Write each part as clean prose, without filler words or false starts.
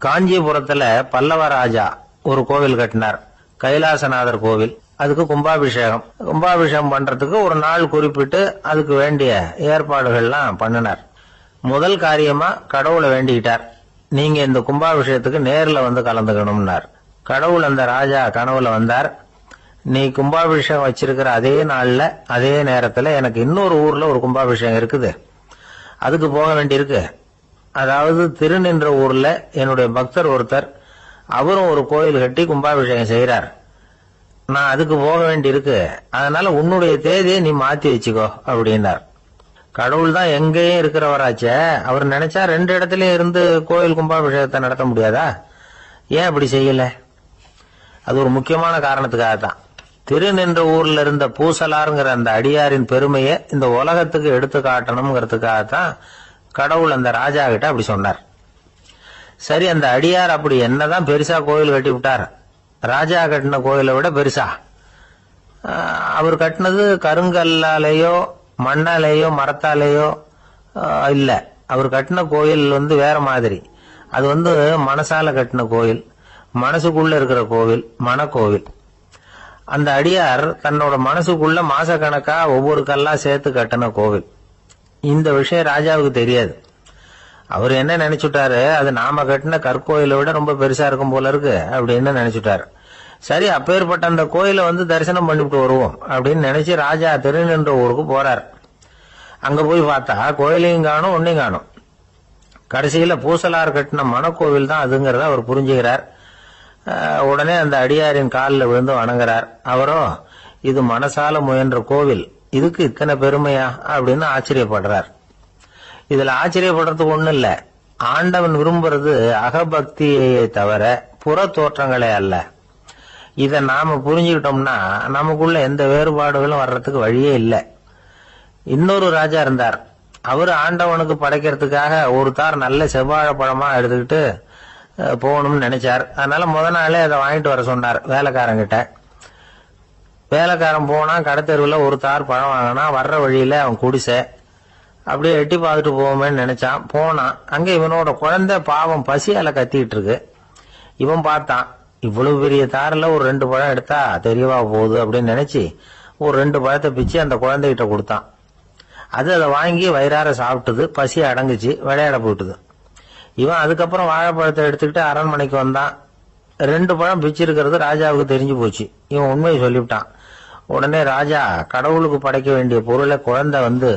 காஞ்சிபுரத்துல பல்லவ ராஜா ஒரு கோவில் கட்டினார், கைலாசநாதர் கோவில். அதுக்கு கும்பாபிஷேகம் பண்றதுக்கு ஒரு நாள் குறிப்பிட்டு அதுக்கு வேண்டிய ஏற்பாடுகள்லாம் பண்ணினார். முதல் காரியமா கடவுளை வேண்டிக்கிட்டார், நீங்க இந்த கும்பாபிஷேகத்துக்கு நேர்ல வந்து கலந்துக்கணும்னார். கடவுள் அந்த ராஜா கனவுல வந்தார். நீ கும்பாபிஷேகம் வச்சிருக்கிற அதே நாள்ல அதே நேரத்துல எனக்கு இன்னொரு ஊர்ல ஒரு கும்பாபிஷேகம் இருக்குது, அதுக்கு போக வேண்டியிருக்கு. அதாவது திருநின்ற ஊர்ல என்னுடைய பக்தர் ஒருத்தர், அவரும் ஒரு கோயில் கட்டி கும்பாபிஷேகம் செய்யறார், நான் அதுக்கு போக வேண்டியிருக்கு, அதனால உன்னுடைய தேதியை நீ மாத்தி வச்சுக்கோ அப்படின்னார். கடவுள் தான் எங்கேயும் இருக்கிறவராச்சே, அவர் நினைச்சா ரெண்டு இடத்துலயும் இருந்து கோயில் கும்பாபிஷேகத்தை நடத்த முடியாதா? ஏன் அப்படி செய்யல? அது ஒரு முக்கியமான காரணத்துக்காக தான். திருநின்ற ஊர்ல இருந்த பூசலாருங்கிற அந்த அடியாரின் பெருமையை இந்த உலகத்துக்கு எடுத்து காட்டணுங்கிறதுக்காகத்தான் கடவுள் அந்த ராஜா கிட்ட அப்படி சொன்னார். சரி, அந்த அடியார் அப்படி என்னதான் பெருசா கோயில் கட்டி விட்டார்? ராஜா கட்டின கோயிலை விட பெருசா. அவர் கட்டினது கருங்கல்லாலேயோ மண்ணாலேயோ மரத்தாலேயோ இல்ல. அவர் கட்டின கோயில் வேற மாதிரி. அது மனசால கட்டின கோயில், மனசுக்குள்ள இருக்கிற கோவில், மனக்கோவில். அந்த அடியார் தன்னோட மனசுக்குள்ள மாசக்கணக்கா ஒவ்வொரு கல்லா சேர்த்து கட்டின கோவில். இந்த விஷயம் ராஜாவுக்கு தெரியாது. அவர் என்ன நினைச்சுட்டாரு, அது நாம கட்டின கற்கோயிலை விட ரொம்ப பெருசா இருக்கும் போல இருக்கு அப்படின்னு நினைச்சுட்டாரு. சரி, அப்பேற்பட்ட அந்த கோயிலை தரிசனம் பண்ணிவிட்டு வருவோம் அப்படின்னு நினைச்சு ராஜா திருநின்ற ஊருக்கு போறார். அங்க போய் பார்த்தா கோயிலையும் காணும், ஒன்னையும் காணும். கடைசியில பூசலார் கட்டின மனக்கோவில் தான் அதுங்கிறத அவர் புரிஞ்சுக்கிறார். உடனே அந்த அடியாரின் காலில் விழுந்து வணங்குறார். அவரோ, இது மனசால முயன்ற கோவில், இதுக்கு இத்தனை பெருமையா அப்படின்னு ஆச்சரியப்படுறார். இதுல ஆச்சரியப்படுறதுக்கு ஒண்ணு இல்ல. ஆண்டவன் விரும்புறது அகபக்தியை தவிர புற தோற்றங்களே அல்ல. இத நாம புரிஞ்சுக்கிட்டோம்னா நமக்குள்ள எந்த வேறுபாடுகளும் வர்றதுக்கு வழியே இல்லை. இன்னொரு ராஜா இருந்தார். அவரு ஆண்டவனுக்கு படைக்கிறதுக்காக ஒரு தார் நல்ல செவ்வாழைப்பழமா எடுத்துக்கிட்டு போகணும்னு நினைச்சார். அதனால முத நாளே அதை வாங்கிட்டு வர சொன்னார் வேலைக்காரங்கிட்ட. வேலைக்காரன் போனா கடத்தெருவில் ஒரு தார் பழம் வாங்கினா, வர்ற வழியில அவன் குடிசை அப்படியே எட்டி பார்த்துட்டு போவோமேன்னு நினைச்சான். போனான். அங்க இவனோட குழந்தை பாவம் பசியால கத்திட்டு இருக்கு. இவன் பார்த்தான், இவ்வளவு பெரிய தாரில் ஒரு 2 பழம் எடுத்தா தெரியவா போகுது அப்படின்னு நினைச்சு ஒரு 2 பழத்தை பிச்சு அந்த குழந்தைகிட்ட கொடுத்தான். அதை வாங்கி வயிறார சாப்பிட்டது, பசி அடங்குச்சு, விளையாட போட்டுது. இவன் அதுக்கப்புறம் வாழைப்பழத்தை எடுத்துக்கிட்டு அரண்மனைக்கு வந்தான். 2 பழம் பிச்சிருக்கிறது ராஜாவுக்கு தெரிஞ்சு போச்சு. இவன் உண்மையை சொல்லிவிட்டான். உடனே ராஜா, கடவுளுக்கு படைக்க வேண்டிய பொருளை குழந்தை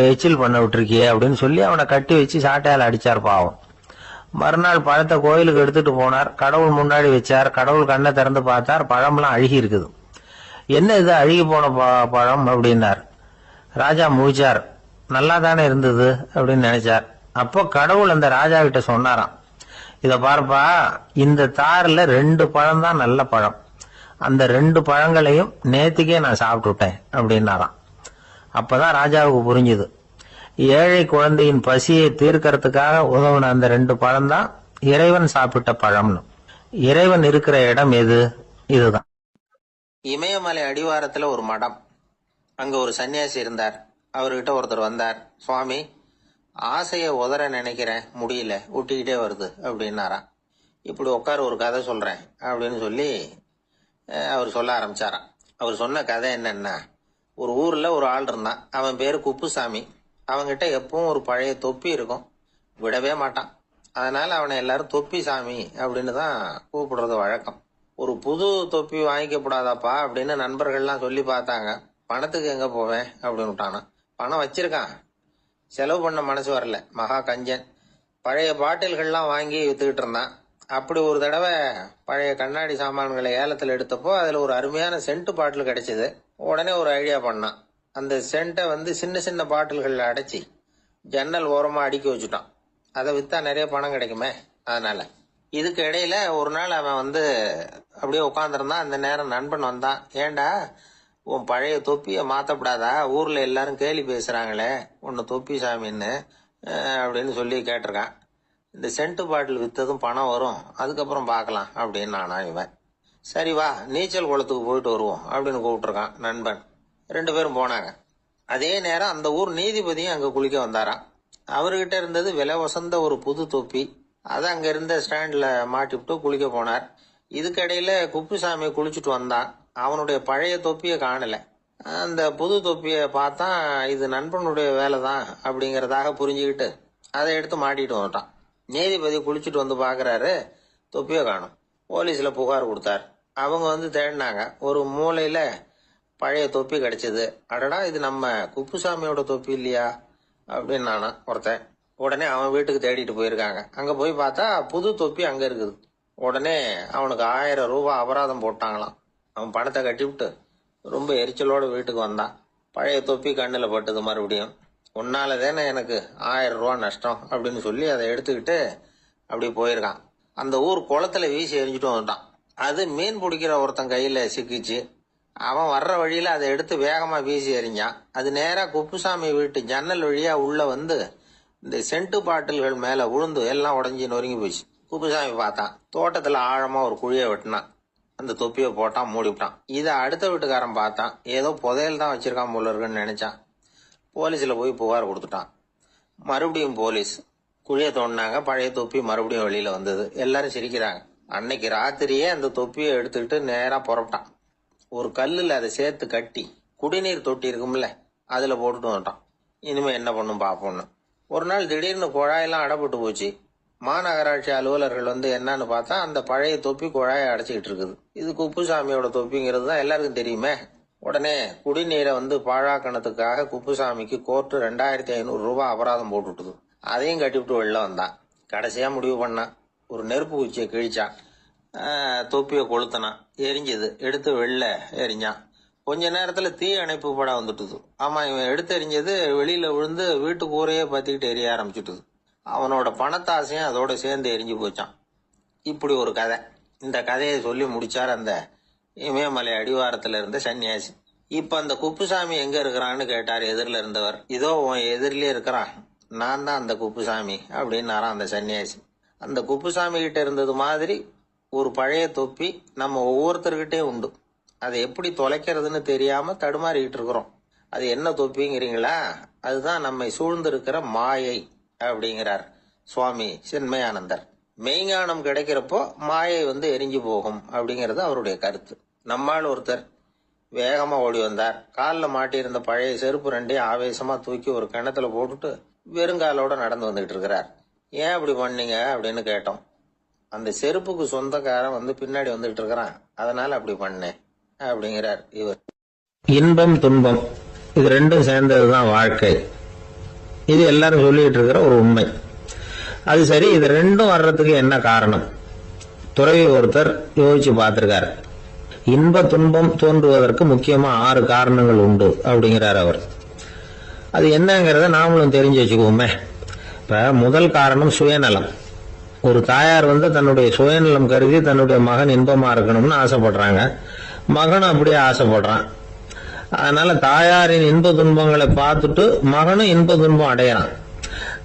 எச்சில் பண்ண விட்டுருக்கியே அப்படின்னு சொல்லி அவனை கட்டி வச்சு சாட்டையால் அடிச்சார் பாவம். மறுநாள் பழத்தை கோயிலுக்கு எடுத்துட்டு போனார். கடவுள் முன்னாடி வச்சார். கடவுள் கண்ணை திறந்து பார்த்தார், பழம்லாம் அழுகி இருக்குது. என்ன இது அழுகி போன பழம் அப்படின்னார். ராஜா முழிச்சார். நல்லா தானே இருந்தது அப்படின்னு நினைச்சார். அப்போ கடவுள் அந்த ராஜா கிட்ட சொன்னாராம், இத பார்ப்பா, இந்த தாரில் 2 பழம் தான் நல்ல பழம், அந்த 2 பழங்களையும் நேத்துக்கே நான் சாப்பிட்டு விட்டேன் அப்படின்னாராம். அப்பதான் ராஜாவுக்கு புரிஞ்சுது, ஏழை குழந்தையின் பசியை தீர்க்கறதுக்காக உதவுன அந்த 2 பழம் தான் இறைவன் சாப்பிட்ட பழம்னு. இறைவன் இருக்கிற இடம் எது? இதுதான். இமயமலை அடிவாரத்துல ஒரு மடம். அங்க ஒரு சன்னியாசி இருந்தார். அவர்கிட்ட ஒருத்தர் வந்தார். சுவாமி, ஆசைய உதற நினைக்கிறேன், முடியல, ஊட்டிக்கிட்டே வருது அப்படின்னாராம். இப்படி உட்கார, ஒரு கதை சொல்றேன் அப்படின்னு சொல்லி அவர் சொல்ல ஆரம்பிச்சாராம். அவர் சொன்ன கதை என்னன்னா, ஒரு ஊர்ல ஒரு ஆள் இருந்தான். அவன் பேரு குப்புசாமி. அவன்கிட்ட எப்பவும் ஒரு பழைய தொப்பி இருக்கும், விடவே மாட்டான். அதனால அவனை எல்லாரும் தொப்பி சாமி அப்படின்னு தான் கூப்பிடுறது வழக்கம். ஒரு புது தொப்பி வாங்கிக்கப்படாதாப்பா அப்படின்னு நண்பர்கள்லாம் சொல்லி பார்த்தாங்க. பணத்துக்கு எங்க போவேன் அப்படின்னு விட்டானா. பணம் வச்சிருக்கான், செலவு பண்ண மனசு வரல. மகா கஞ்சன். பழைய பாட்டில்கள்லாம் வாங்கி வித்துக்கிட்டு இருந்தான். அப்படி ஒரு தடவை பழைய கண்ணாடி சாமான்களை ஏலத்தில் எடுத்தப்போ அதுல ஒரு அருமையான சென்ட் பாட்டில் கிடைச்சது. உடனே ஒரு ஐடியா பண்ணான். அந்த சென்ட்டை சின்ன சின்ன பாட்டில்கள்ல அடைச்சி ஜன்னல் ஓரமா அடுக்கி வச்சுட்டான். அதை வித்தா நிறைய பணம் கிடைக்குமே, அதனால. இதுக்கு இடையில ஒரு நாள் அவன் அப்படியே உட்காந்துருந்தான். அந்த நேரம் நண்பன் வந்தான். ஏண்டா, உன் பழைய தொப்பிய மாத்தப்படாதா? ஊர்ல எல்லாரும் கேலி பேசுறாங்களே உன்னை தொப்பி சாமின்னு அப்படின்னு சொல்லி கேட்டிருக்கான். இந்த சென்ட் பாட்டில் வித்ததும் பணம் வரும், அதுக்கப்புறம் பார்க்கலாம் அப்படின்னு நானா இவன். சரி வா, நீச்சல் குளத்துக்கு போயிட்டு வருவோம் அப்படின்னு கூப்பிட்டுருக்கான் நண்பன். 2 பேரும் போனாங்க. அதே நேரம் அந்த ஊர் நீதிபதியும் அங்க குளிக்க வந்தாராம். அவர்கிட்ட இருந்தது விலை வசந்த ஒரு புது தொப்பி. அதை அங்க இருந்த ஸ்டாண்ட்ல மாட்டிவிட்டு குளிக்க போனார். இதுக்கடையில குப்புசாமி குளிச்சுட்டு வந்தான். அவனுடைய பழைய தொப்பியை காணல. அந்த புது தொப்பியை பார்த்தா இது நண்பனுடைய வேலை தான் அப்படிங்கறதாக புரிஞ்சுக்கிட்டு அதை எடுத்து மாட்டிட்டு வந்துட்டான். நீதிபதி குளிச்சுட்டு வந்து பாக்குறாரு, தொப்பியை காணும். போலீஸ்ல புகார் கொடுத்தார். அவங்க வந்து தேடினாங்க. ஒரு மூலையில பழைய தொப்பி கிடைச்சது. அடடா, இது நம்ம குப்புசாமியோட தொப்பி இல்லையா அப்படின்னு நானா ஒருத்தன். உடனே அவன் வீட்டுக்கு தேடிட்டு போயிருக்காங்க. அங்க போய் பார்த்தா புது தொப்பி அங்க இருக்குது. உடனே அவனுக்கு 1000 ரூபாய் அபராதம் போட்டாங்களாம். அவன் பணத்தை கட்டிவிட்டு ரொம்ப எரிச்சலோட வீட்டுக்கு வந்தான். பழைய தொப்பி கண்ணுல பட்டது. மறுபடியும் உன்னால தானே எனக்கு 1000 ரூபாய் நஷ்டம் அப்படின்னு சொல்லி அதை எடுத்துக்கிட்டு அப்படி போயிருக்கான். அந்த ஊர் குளத்துல வீசி எரிஞ்சுட்டு வந்துட்டான். அது மீன் பிடிக்கிற ஒருத்தன் கையில சிக்கிச்சு. அவன் வர்ற வழியில அதை எடுத்து வேகமா வீசி எறிஞ்சான். அது நேரா குப்புசாமி வீட்டு ஜன்னல் வழியா உள்ள வந்து இந்த சென்ட்டு பாட்டில்கள் மேல விழுந்து எல்லாம் உடஞ்சி நொறுங்கி போச்சு. குப்புசாமி பார்த்தான். தோட்டத்துல ஆழமா ஒரு குழியை வெட்டினான். அந்த தொப்பியை போட்டான், மூடிவிட்டான். இதை அடுத்த வீட்டுக்காரன் பார்த்தான். ஏதோ புதையல் தான் வச்சிருக்கான் போல இருக்குன்னு நினைச்சான். போலீஸ்ல போய் புகார் கொடுத்துட்டான். மறுபடியும் போலீஸ் குழியை தோண்டினாங்க. பழைய தொப்பி மறுபடியும் வெளியில வந்தது. எல்லாரும் சிரிக்கிறாங்க. அன்னைக்கு ராத்திரியே அந்த தொப்பியை எடுத்துக்கிட்டு நேரா புறப்பட்டான். ஒரு கல்லுல அதை சேர்த்து கட்டி குடிநீர் தொட்டி இருக்கும்ல, அதுல போட்டுட்டு வந்துட்டான். இனிமே என்ன பண்ணும் பாப்போம்னு. ஒரு நாள் திடீர்னு குழாயெல்லாம் அடைப்பட்டு போச்சு. மாநகராட்சி அலுவலர்கள் வந்து என்னன்னு பார்த்தா அந்த பழைய தொப்பி குழாயை அடைச்சிக்கிட்டு இருக்குது. இது குப்புசாமியோட தொப்பிங்கிறது தான் எல்லாருக்கும் தெரியுமே. உடனே குடிநீரை வந்து பாழாக்கணத்துக்காக குப்புசாமிக்கு கோர்ட்டு 2500 ரூபாய் அபராதம் போட்டுட்டுது. அதையும் கட்டிவிட்டு வெளில வந்தான். கடைசியா முடிவு பண்ணான். ஒரு நெருப்பு குச்சியை கிழிச்சான். தொப்பியை கொளுத்தினான். எரிஞ்சது. எடுத்து வெளில எரிஞ்சான். கொஞ்ச நேரத்துல தீ அணைப்பு படம் வந்துட்டுது. ஆமா, இவன் எடுத்து எரிஞ்சது வெளியில விழுந்து வீட்டு கூரையே பத்திக்கிட்டு எரிய ஆரம்பிச்சுட்டுது. அவனோட பணத்தாசையும் அதோட சேர்ந்து எரிஞ்சு போச்சான். இப்படி ஒரு கதை. இந்த கதையை சொல்லி முடிச்சார் அந்த இமயமலை அடிவாரத்துல இருந்த சன்னியாசி. இப்ப அந்த குப்புசாமி எங்க இருக்கிறான்னு கேட்டார் எதிரில இருந்தவர். இதோ உன் எதிரிலே இருக்கிறான், நான் தான் அந்த குப்புசாமி அப்படின்னாராம் அந்த சன்னியாசி. அந்த குப்புசாமி கிட்ட இருந்தது மாதிரி ஒரு பழைய தொப்பி நம்ம ஒவ்வொருத்தர்கிட்டயும் உண்டு. அதை எப்படி தொலைக்கிறதுன்னு தெரியாம தடுமாறிக்கிட்டு இருக்கிறோம். அது என்ன தொப்பிங்கிறீங்களா? அதுதான் நம்மை சூழ்ந்திருக்கிற மாயை அப்படிங்கிறார் சுவாமி சின்மயானந்தர். மெய்ஞானம் கிடைக்கிறப்போ மாயை வந்து எரிஞ்சு போகும் அப்படிங்கறது அவருடைய கருத்து. நம்மால் ஒருத்தர் வேகமா ஓடி வந்தார். காலில் மாட்டியிருந்த பழைய செருப்பு ரெண்டையும் ஆவேசமா தூக்கி ஒரு கிணத்துல போட்டுட்டு வெறுங்காலோட நடந்து வந்துகிட்டு இருக்கிறார். ஏன் அப்படி பண்ணீங்க அப்படின்னு கேட்டோம். அந்த செருப்புக்கு சொந்தக்காரன் வந்து பின்னாடி வந்துகிட்டு இருக்கிறான், அதனால அப்படி பண்ணேன் அப்படிங்கிறார் இவர். இன்பம் துன்பம் இது ரெண்டும் சேர்ந்ததுதான் வாழ்க்கை. இது எல்லாரும் சொல்லிட்டு இருக்கிற ஒரு உண்மை. அது சரி, இது ரெண்டும் வர்றதுக்கு என்ன காரணம்? துறவி ஒருத்தர் யோசிச்சு பார்த்திருக்காரு. இன்ப துன்பம் தோன்றுவதற்கு முக்கியமா 6 காரணங்கள் உண்டு அப்படிங்கிறார் அவர். அது என்னங்கிறத நாமளும் தெரிஞ்சு வச்சுக்குவோமே. இப்ப முதல் காரணம் சுயநலம். ஒரு தாயார் வந்து தன்னுடைய சுயநலம் கருதி தன்னுடைய மகன் இன்பமா இருக்கணும்னு ஆசைப்படுறாங்க. மகனும் அப்படியே ஆசைப்படுறான். அதனால தாயாரின் இன்ப துன்பங்களை பார்த்துட்டு மகனும் இன்ப துன்பம் அடையறான்.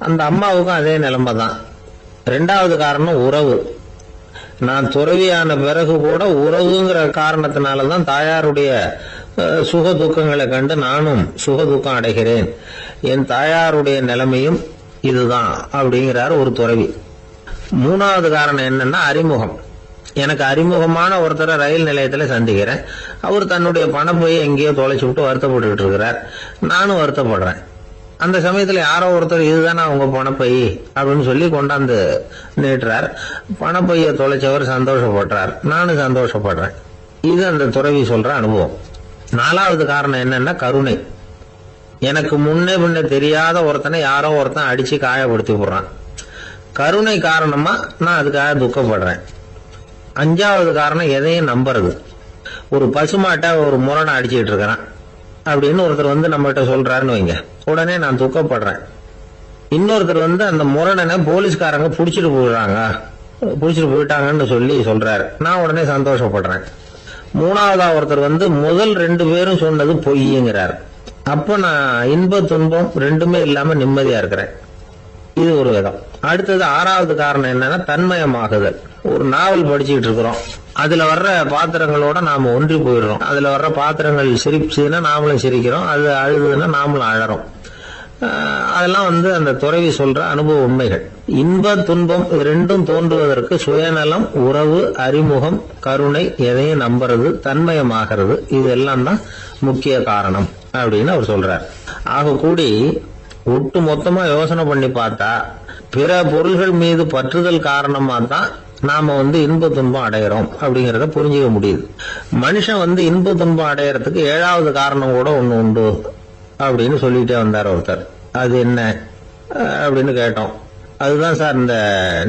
அந்த அம்மாவுக்கும் அதே நிலைமை தான். 2வது காரணம் உறவு. நான் துறவியான பிறகு கூட உறவுங்கிற காரணத்தினாலதான் தாயாருடைய சுக துக்கங்களை கண்டு நானும் சுக துக்கம் அடைகிறேன். என் தாயாருடைய நிலைமையும் இதுதான் அப்படிங்கிறார் ஒரு துறவி. 3வது காரணம் என்னன்னா அறிமுகம். எனக்கு அறிமுகமான ஒருத்தரை ரயில் நிலையத்துல சந்திக்கிறேன். அவர் தன்னுடைய பணப்பையை எங்கேயோ தொலைச்சு விட்டு வருத்தப்பட்டு இருக்கிறார். நானும் வருத்தப்படுறேன். அந்த சமயத்துல யாரோ ஒருத்தர் இதுதானே அவங்க பணப்பை அப்படின்னு சொல்லி கொண்டாந்து நீட்டுறார். பணப்பைய தொலைச்சவர் சந்தோஷப்படுறார், நானும் சந்தோஷப்படுறேன். இது அந்த துறவி சொல்ற அனுபவம். 4வது காரணம் என்னன்னா கருணை. எனக்கு முன்னே பின்ன தெரியாத ஒருத்தனை யாரோ ஒருத்தன் அடிச்சு காயப்படுத்தி போடுறான். கருணை காரணமா நான் அதுக்காக துக்கப்படுறேன். 5வது காரணம் எதையும் நம்புறது. ஒரு பசுமாட்டை ஒரு முரணை அடிச்சுட்டு இருக்கிறான் அப்படின்னு ஒருத்தர் வந்து நம்மகிட்ட சொல்றாருன்னு வைங்க, உடனே நான் துக்கப்படுறேன். இன்னொருத்தர் வந்து அந்த முரணனை போலீஸ்காரங்க புடிச்சிட்டு போயிட்டாங்கன்னு சொல்லி சொல்றாரு, நான் உடனே சந்தோஷப்படுறேன். 3வதா ஒருத்தர் வந்து முதல் 2 பேரும் சொன்னது பொய்யுங்கிறார். அப்ப நான் இன்ப துன்பம் ரெண்டுமே இல்லாம நிம்மதியா இருக்கிறேன். இது ஒரு விதம். அடுத்தது 6வது காரணம் என்னன்னா தன்மயமாகுதல். ஒரு நாவல் படிச்சுட்டு இருக்கிறோம், அதுல வர்ற பாத்திரங்களோட நாம ஒன்றி போயிடுறோம். அதுல வர்ற பாத்திரங்கள் சிரிச்சுன்னா நாமளும் சிரிக்கிறோம், அது அழுதுன்னா நாமளும் அழறோம். அதெல்லாம் அந்த துறவி சொல்ற அனுபவ உண்மைகள். இன்ப துன்பம் ரெண்டும் தோன்றுவதற்கு சுயநலம், உறவு, அறிமுகம், கருணை, எதையும் நம்புறது, தன்மயமாகிறது, இதெல்லாம் தான் முக்கிய காரணம் அப்படின்னு அவர் சொல்றார். ஆக கூடி ஒட்டு மொத்தமா யோசனை பண்ணி பார்த்தா பிற பொருள்கள் மீது பற்றுதல் காரணமா தான் நாம இன்ப துன்பம் அடையிறோம் அப்படிங்கறத புரிஞ்சுக்க முடியுது. மனுஷன் இன்ப துன்பம் அடையறதுக்கு 7வது காரணம் கூட ஒண்ணு உண்டு அப்படின்னு சொல்லிட்டே வந்தார் ஒருத்தர். அது என்ன அப்படின்னு கேட்டோம். அதுதான் சார்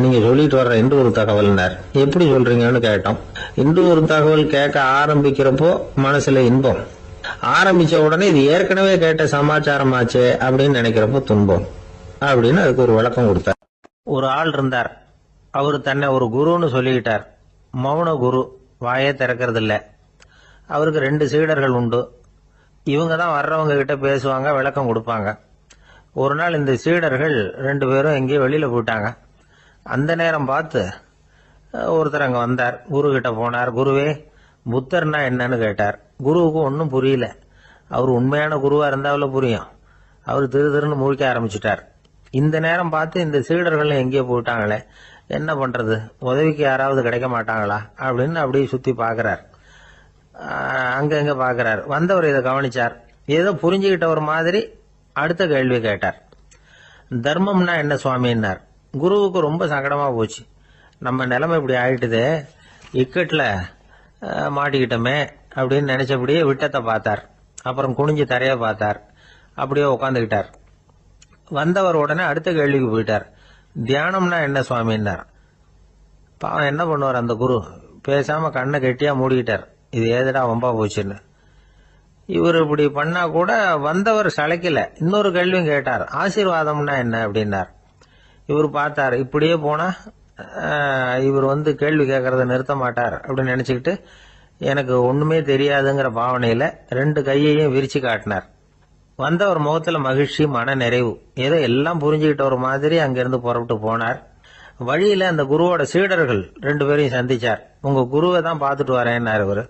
நீங்க சொல்லிட்டு வர்ற இன்று ஒரு தகவல்னார். எப்படி சொல்றீங்கன்னு கேட்டோம். இன்று ஒரு தகவல் கேட்க ஆரம்பிக்கிறப்போ மனசுல இன்பம், ஆரம்பிச்ச உடனே இது ஏற்கனவே கேட்ட சமாச்சாரமாச்சே அப்படின்னு நினைக்கிறப்போ துன்பம் அப்படின்னு அதுக்கு ஒரு விளக்கம் கொடுத்தார். ஒரு ஆள் இருந்தார். அவரு தன்னை ஒரு குருன்னு சொல்லிக்கிட்டார். மௌன குரு, வாயே திறக்கிறது இல்ல. அவருக்கு 2 சீடர்கள் உண்டு. இவங்க தான் வர்றவங்க கிட்ட பேசுவாங்க, விளக்கம் கொடுப்பாங்க. ஒரு நாள் இந்த சீடர்கள் 2 பேரும் எங்கேயோ வெளியில போயிட்டாங்க. அந்த நேரம் பார்த்து ஒருத்தர் அங்க வந்தார். குரு கிட்ட போனார். குருவே, புத்தர்னா என்னன்னு கேட்டார். குருவுக்கு ஒன்னும் புரியல. அவர் உண்மையான குருவா இருந்தாவில புரியும். அவர் திருன்னு முழிக்க ஆரம்பிச்சுட்டார். இந்த நேரம் பார்த்து இந்த சீடர்கள் எங்கேயோ போயிட்டாங்களே, என்ன பண்றது, உதவிக்கு யாராவது கிடைக்க மாட்டாங்களா அப்படின்னு அப்படியே சுத்தி பாக்குறார். அங்க பாக்குறார். வந்தவர் இதை கவனிச்சார். ஏதோ புரிஞ்சுக்கிட்ட ஒரு மாதிரி அடுத்த கேள்வி கேட்டார். தர்மம்னா என்ன சுவாமின்னார். குருவுக்கு ரொம்ப சங்கடமா போச்சு. நம்ம நிலைமை இப்படி ஆயிட்டுதே, இக்கட்ல மாட்டிக்கிட்டோமே அப்படின்னு நினைச்சபடியே விட்டத்தை பார்த்தார். அப்புறம் குனிஞ்சு தரைய பார்த்தார். அப்படியே உட்காந்துக்கிட்டார். வந்தவர் உடனே அடுத்த கேள்விக்கு போயிட்டார். தியானம்னா என்ன சுவாமின்னார். பாவம் என்ன பண்ணுவார் அந்த குரு, பேசாம கண்ணை கெட்டியா மூடிக்கிட்டார். இது ஏதடா வம்பா போச்சுன்னு. இவர் இப்படி பண்ணா கூட வந்தவர் சளைக்கல. இன்னொரு கேள்வியும் கேட்டார். ஆசீர்வாதம்னா என்ன அப்படின்னார். இவர் பார்த்தார். இப்படியே போனா இவர் கேள்வி கேட்கறத நிறுத்த மாட்டார் அப்படின்னு நினைச்சுக்கிட்டு எனக்கு ஒண்ணுமே தெரியாதுங்கிற பாவனையில 2 கையையும் விரிச்சு காட்டினார். வந்தவர் முகத்துல மகிழ்ச்சி, மன நிறைவு, ஏதோ எல்லாம் புரிஞ்சுக்கிட்ட ஒரு மாதிரி அங்கிருந்து புறப்பட்டு போனார். வழியில அந்த குருவோட சீடர்கள் 2 பேரையும் சந்திச்சார். உங்க குருவை தான் பாத்துட்டு வரேன்னாரு. இவரு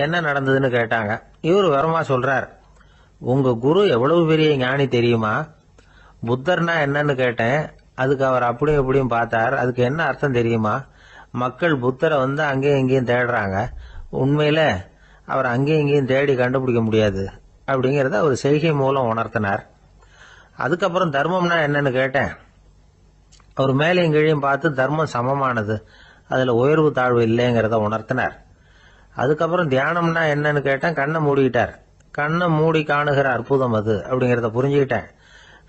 என்ன நடந்ததுன்னு கேட்டாங்க. இவரு வரமா சொல்றார். உங்க குரு எவ்வளவு பெரிய ஞானி தெரியுமா? புத்தர்னா என்னன்னு கேட்டேன். அதுக்கு அவர் அப்படியும் இப்படியும் பார்த்தார். அதுக்கு என்ன அர்த்தம் தெரியுமா? மக்கள் புத்தரை அங்கேயும் இங்கேயும் தேடுறாங்க. உண்மையில அவர் அங்கேயும் இங்கேயும் தேடி கண்டுபிடிக்க முடியாது அப்படிங்கறத அவர் செய்கை மூலம் உணர்த்தினார். அதுக்கப்புறம் தர்மம்னா என்னன்னு கேட்டேன். அவர் மேலையும் கீழையும் பார்த்து தர்மம் சமமானது, அதுல உயர்வு தாழ்வு இல்லைங்கிறத உணர்த்தினார். அதுக்கப்புறம் தியானம்னா என்னன்னு கேட்டேன். கண்ணை மூடிக்கிட்டார். கண்ணை மூடி காணுகிற அற்புதம் அது அப்படிங்கறத புரிஞ்சுக்கிட்டேன்.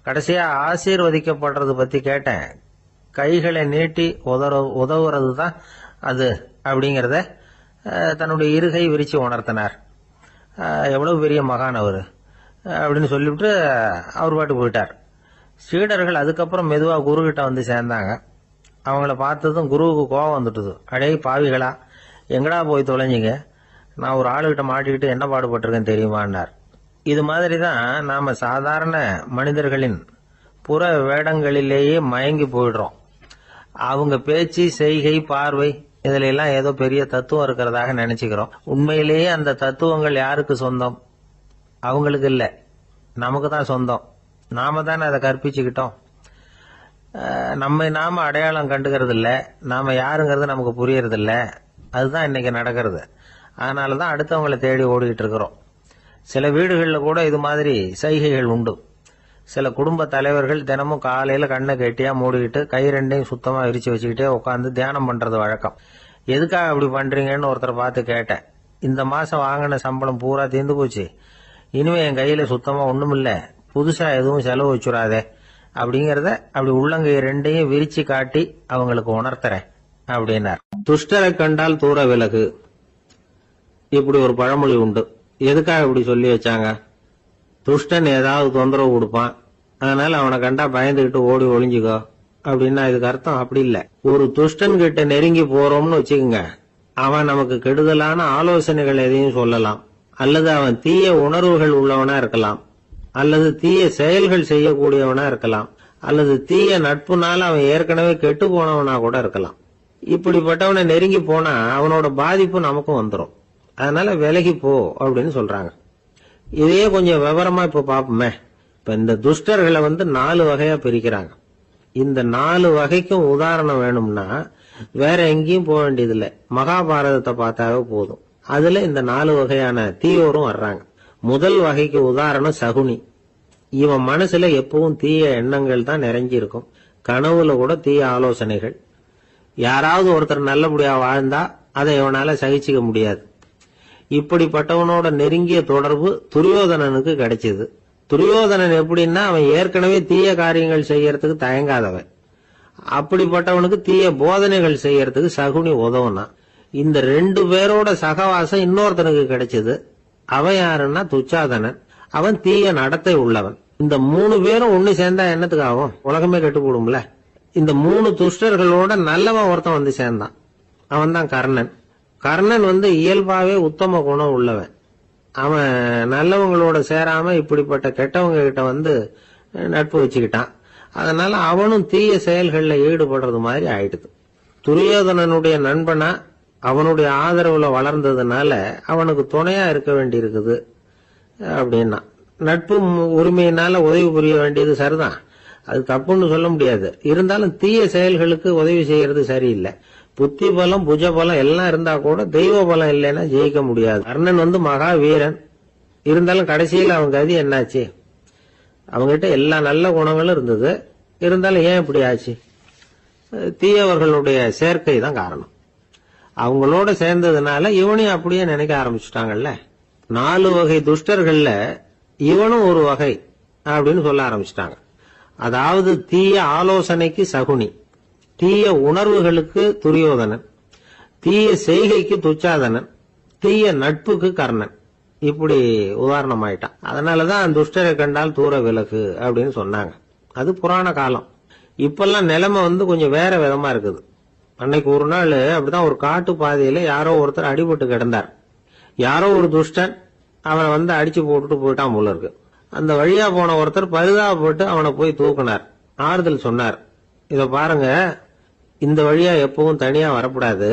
கடைசியா ஆசீர்வதிக்கப்படுறது பத்தி கேட்டேன். கைகளை நீட்டி உதவுறது தான் அது அப்படிங்கறத தன்னுடைய இருகை விரிச்சு உணர்த்தினார். எவ்வளவு பெரிய மகான் அவரு அப்படின்னு சொல்லிவிட்டு அவர் பாட்டு போயிட்டார். சீடர்கள் அதுக்கப்புறம் மெதுவா குரு கிட்ட சேர்ந்தாங்க. அவங்கள பார்த்ததும் குருவுக்கு கோபம் வந்துட்டுது. அடே பாவிகளா, எங்கடா போய் தொலைஞ்சிங்க, நான் ஒரு ஆளுகிட்ட மாட்டிக்கிட்டு என்ன பாடுபட்டிருக்கேன் தெரியுமான்னார். இது மாதிரிதான் நாம சாதாரண மனிதர்களின் புற வேடங்களிலேயே மயங்கி போயிடுறோம். அவங்க பேச்சு, செய்கை, பார்வை இதுல எல்லாம் ஏதோ பெரிய தத்துவம் இருக்கிறதாக நினைச்சுக்கிறோம். உண்மையிலேயே அந்த தத்துவங்கள் யாருக்கு சொந்தம்? அவங்களுக்கு இல்ல, நமக்கு தான் சொந்தம். நாம தானே அதை கற்பிச்சுக்கிட்டோம். நாம அடையாளம் கண்டுக்கிறது இல்ல, நாம யாருங்கிறது நமக்கு புரியறது இல்ல. அதுதான் இன்னைக்கு நடக்கிறது. அதனாலதான் அடுத்தவங்களை தேடி ஓடிட்டு இருக்கிறோம். சில வீடுகளில் கூட இது மாதிரி சைகைகள் உண்டு. சில குடும்ப தலைவர்கள் தினமும் காலையில கண்ணை கெட்டியா மூடிக்கிட்டு கை 2ஐயும் சுத்தமா விரிச்சு வச்சுக்கிட்டே உட்காந்து தியானம் பண்றது வழக்கம். எதுக்காக அப்படி பண்றீங்கன்னு ஒருத்தரை பார்த்து கேட்டேன். இந்த மாசம் வாங்கின சம்பளம் பூரா தீர்ந்து போச்சு, இனிமே என் கையில சுத்தமா ஒண்ணும் இல்ல, புதுசா எதுவும் செலவு வச்சுடாதே அப்படிங்கறத அப்படி உள்ளங்கை 2ஐயும் விரிச்சு காட்டி அவங்களுக்கு உணர்த்துறேன் அப்படின்னார். துஷ்டரை கண்டால் தூர விலகு, இப்படி ஒரு பழமொழி உண்டு. எதுக்காக இப்படி சொல்லி வச்சாங்க? துஷ்டன் ஏதாவது தொந்தரவு கொடுப்பான், அதனால அவனை கண்டா பயந்துகிட்டு ஓடி ஒளிஞ்சுக்கோ அப்படின்னா இதுக்கு அர்த்தம் அப்படி இல்ல. ஒரு துஷ்டன் கிட்ட நெருங்கி போறோம்னு வச்சுக்கோங்க, அவன் நமக்கு கெடுதலான ஆலோசனைகள் எதையும் சொல்லலாம், அல்லது அவன் தீய உணர்வுகள் உள்ளவனா இருக்கலாம், அல்லது தீய செயல்கள் செய்யக்கூடியவனா இருக்கலாம், அல்லது தீய நட்புனால அவன் ஏற்கனவே கெட்டு போனவனா கூட இருக்கலாம். இப்படிப்பட்டவனை நெருங்கி போனா அவனோட பாதிப்பு நமக்கும் வந்துடும். அதனால விலகி போ அப்படின்னு சொல்றாங்க. இதையே கொஞ்சம் விவரமா இப்ப பாப்போமே. இப்ப இந்த துஷ்டர்களை 4 வகையா பிரிக்கிறாங்க. இந்த 4 வகைக்கும் உதாரணம் வேணும்னா வேற எங்கேயும் போக வேண்டியதில்லை, மகாபாரதத்தை பார்த்தாவே போதும். அதுல இந்த 4 வகையான தீயோரும் வர்றாங்க. முதல் வகைக்கு உதாரணம் சகுனி. இவன் மனசுல எப்பவும் தீய எண்ணங்கள் தான் நிறைஞ்சி இருக்கும். கனவுல கூட தீய ஆலோசனைகள். யாராவது ஒருத்தர் நல்லபடியா வாழ்ந்தா அதை இவனால சகிச்சுக்க முடியாது. இப்படிப்பட்டவனோட நெருங்கிய தொடர்பு துரியோதனனுக்கு கிடைச்சது. துரியோதனன் எப்படின்னா அவன் ஏற்கனவே தீய காரியங்கள் செய்யறதுக்கு தயங்காதவன். அப்படிப்பட்டவனுக்கு தீய போதனைகள் செய்யறதுக்கு சகுனி உதவுனா. இந்த 2 பேரோட சகவாசம் இன்னொருத்தனுக்கு கிடைச்சது. அவன் யாருன்னா துச்சாதனன். அவன் தீய நடத்தை உள்ளவன். இந்த 3 பேரும் ஒண்ணு சேர்ந்தா என்னத்துக்கு ஆகும்? உலகமே கெட்டு போடும்ல. இந்த 3 துஷ்டர்களோட நல்லவன் ஒருத்தன் வந்து சேர்ந்தான். அவன் தான் கர்ணன். கர்ணன் இயல்பாவே உத்தம குணம் உள்ளவன். அவன் நல்லவங்களோட சேராம இப்படிப்பட்ட கெட்டவங்க கிட்ட நட்பு வச்சுக்கிட்டான். அதனால அவனும் தீய செயல்கள்ல ஈடுபடுறது மாதிரி ஆயிடுது. துரியோதனனுடைய நண்பனா அவனுடைய ஆதரவுல வளர்ந்ததுனால அவனுக்கு துணையா இருக்க வேண்டி இருக்குது அப்படின்னா. நட்பு உரிமையினால உதவி புரிய வேண்டியது சரிதான், அது தப்புன்னு சொல்ல முடியாது. இருந்தாலும் தீய செயல்களுக்கு உதவி செய்யறது சரியில்லை. புத்தி பலம் புஜ பலம் எல்லாம் இருந்தா கூட தெய்வ பலம் இல்லைன்னா ஜெயிக்க முடியாது. கர்ணன் மகா வீரன். இருந்தாலும் கடைசியில் அவன் கதி என்னாச்சு? அவங்ககிட்ட எல்லா நல்ல குணங்களும் இருந்தது. இருந்தாலும் ஏன் இப்படி ஆச்சு? தீயவர்களுடைய சேர்க்கை தான் காரணம். அவங்களோட சேர்ந்ததுனால இவனையும் அப்படியே நினைக்க ஆரம்பிச்சுட்டாங்கல்ல. 4 வகை துஷ்டர்கள்ல இவனும் ஒரு வகை அப்படின்னு சொல்ல ஆரம்பிச்சுட்டாங்க. அதாவது தீய ஆலோசனைக்கு சகுனி, தீய உணர்வுகளுக்கு துரியோதனன், தீய செய்கைக்கு துச்சாதனன், தீய நட்புக்கு கர்ணன். இப்படி உதாரணம் ஆயிட்டான். அதனாலதான் துஷ்டரை கண்டால் தூர விலகு அப்படின்னு சொன்னாங்க. அது புராண காலம். இப்பெல்லாம் நிலைமை கொஞ்சம் வேற விதமா இருக்குது. அன்னைக்கு ஒரு நாள் அப்படிதான் ஒரு காட்டு பாதையில யாரோ ஒருத்தர் அடிபட்டு கிடந்தார். யாரோ ஒரு துஷ்டன் அவனை அடிச்சு போட்டுட்டு போயிட்டான் போல இருக்கு. அந்த வழியா போன ஒருத்தர் பரிதாபப்பட்டு அவனை போய் தூக்குனார், ஆறுதல் சொன்னார். இத பாருங்க, இந்த வழியா எப்பவும் தனியா வரக்கூடாது.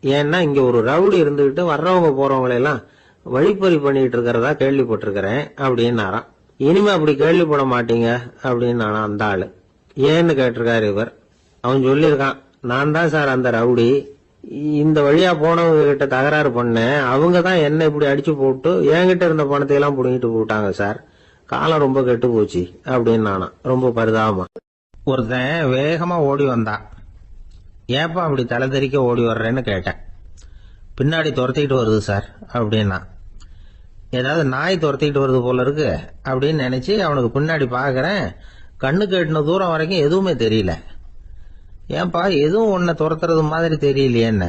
ஏன்னா இங்க ஒரு ரவுடி இருந்துகிட்டு வர்றவங்க போறவங்களை எல்லாம் வழிப்பறி பண்ணிட்டு இருக்கிறதா கேள்விப்பட்டிருக்கிறேன் அப்படின்னாராம். இனிமே அப்படி கேள்விப்பட மாட்டீங்க அப்படின்னு அந்த ஆளு. ஏன்னு கேட்டிருக்காரு இவர். அவன் சொல்லியிருக்கான், நான் தான் சார் அந்த ரவுடி. இந்த வழியா போனவங்க கிட்ட தகராறு பண்ணேன். அவங்க தான் என்ன இப்படி அடிச்சு போட்டு என்கிட்ட இருந்த பணத்தை எல்லாம் புடுங்கிட்டு போட்டாங்க சார். காலம் ரொம்ப கெட்டு போச்சு அப்படின்னு நானா ரொம்ப பரிதாபமா. ஒருத்தன் வேகமா ஓடி வந்தான். ஏப்பா அப்படி தலை தெறிக்க ஓடி வர்றேன்னு கேட்டேன். பின்னாடி துரத்திக்கிட்டு வருது சார் அப்படின்னா. ஏதாவது நாய் துரத்திக்கிட்டு வருது போல இருக்கு அப்படின்னு நினைச்சு அவனுக்கு பின்னாடி பாக்குறேன். கண்ணு கேட்டின தூரம் வரைக்கும் எதுவுமே தெரியல. ஏன்பா எதுவும் உன்னை துரத்துறது மாதிரி தெரியலையே என்ன?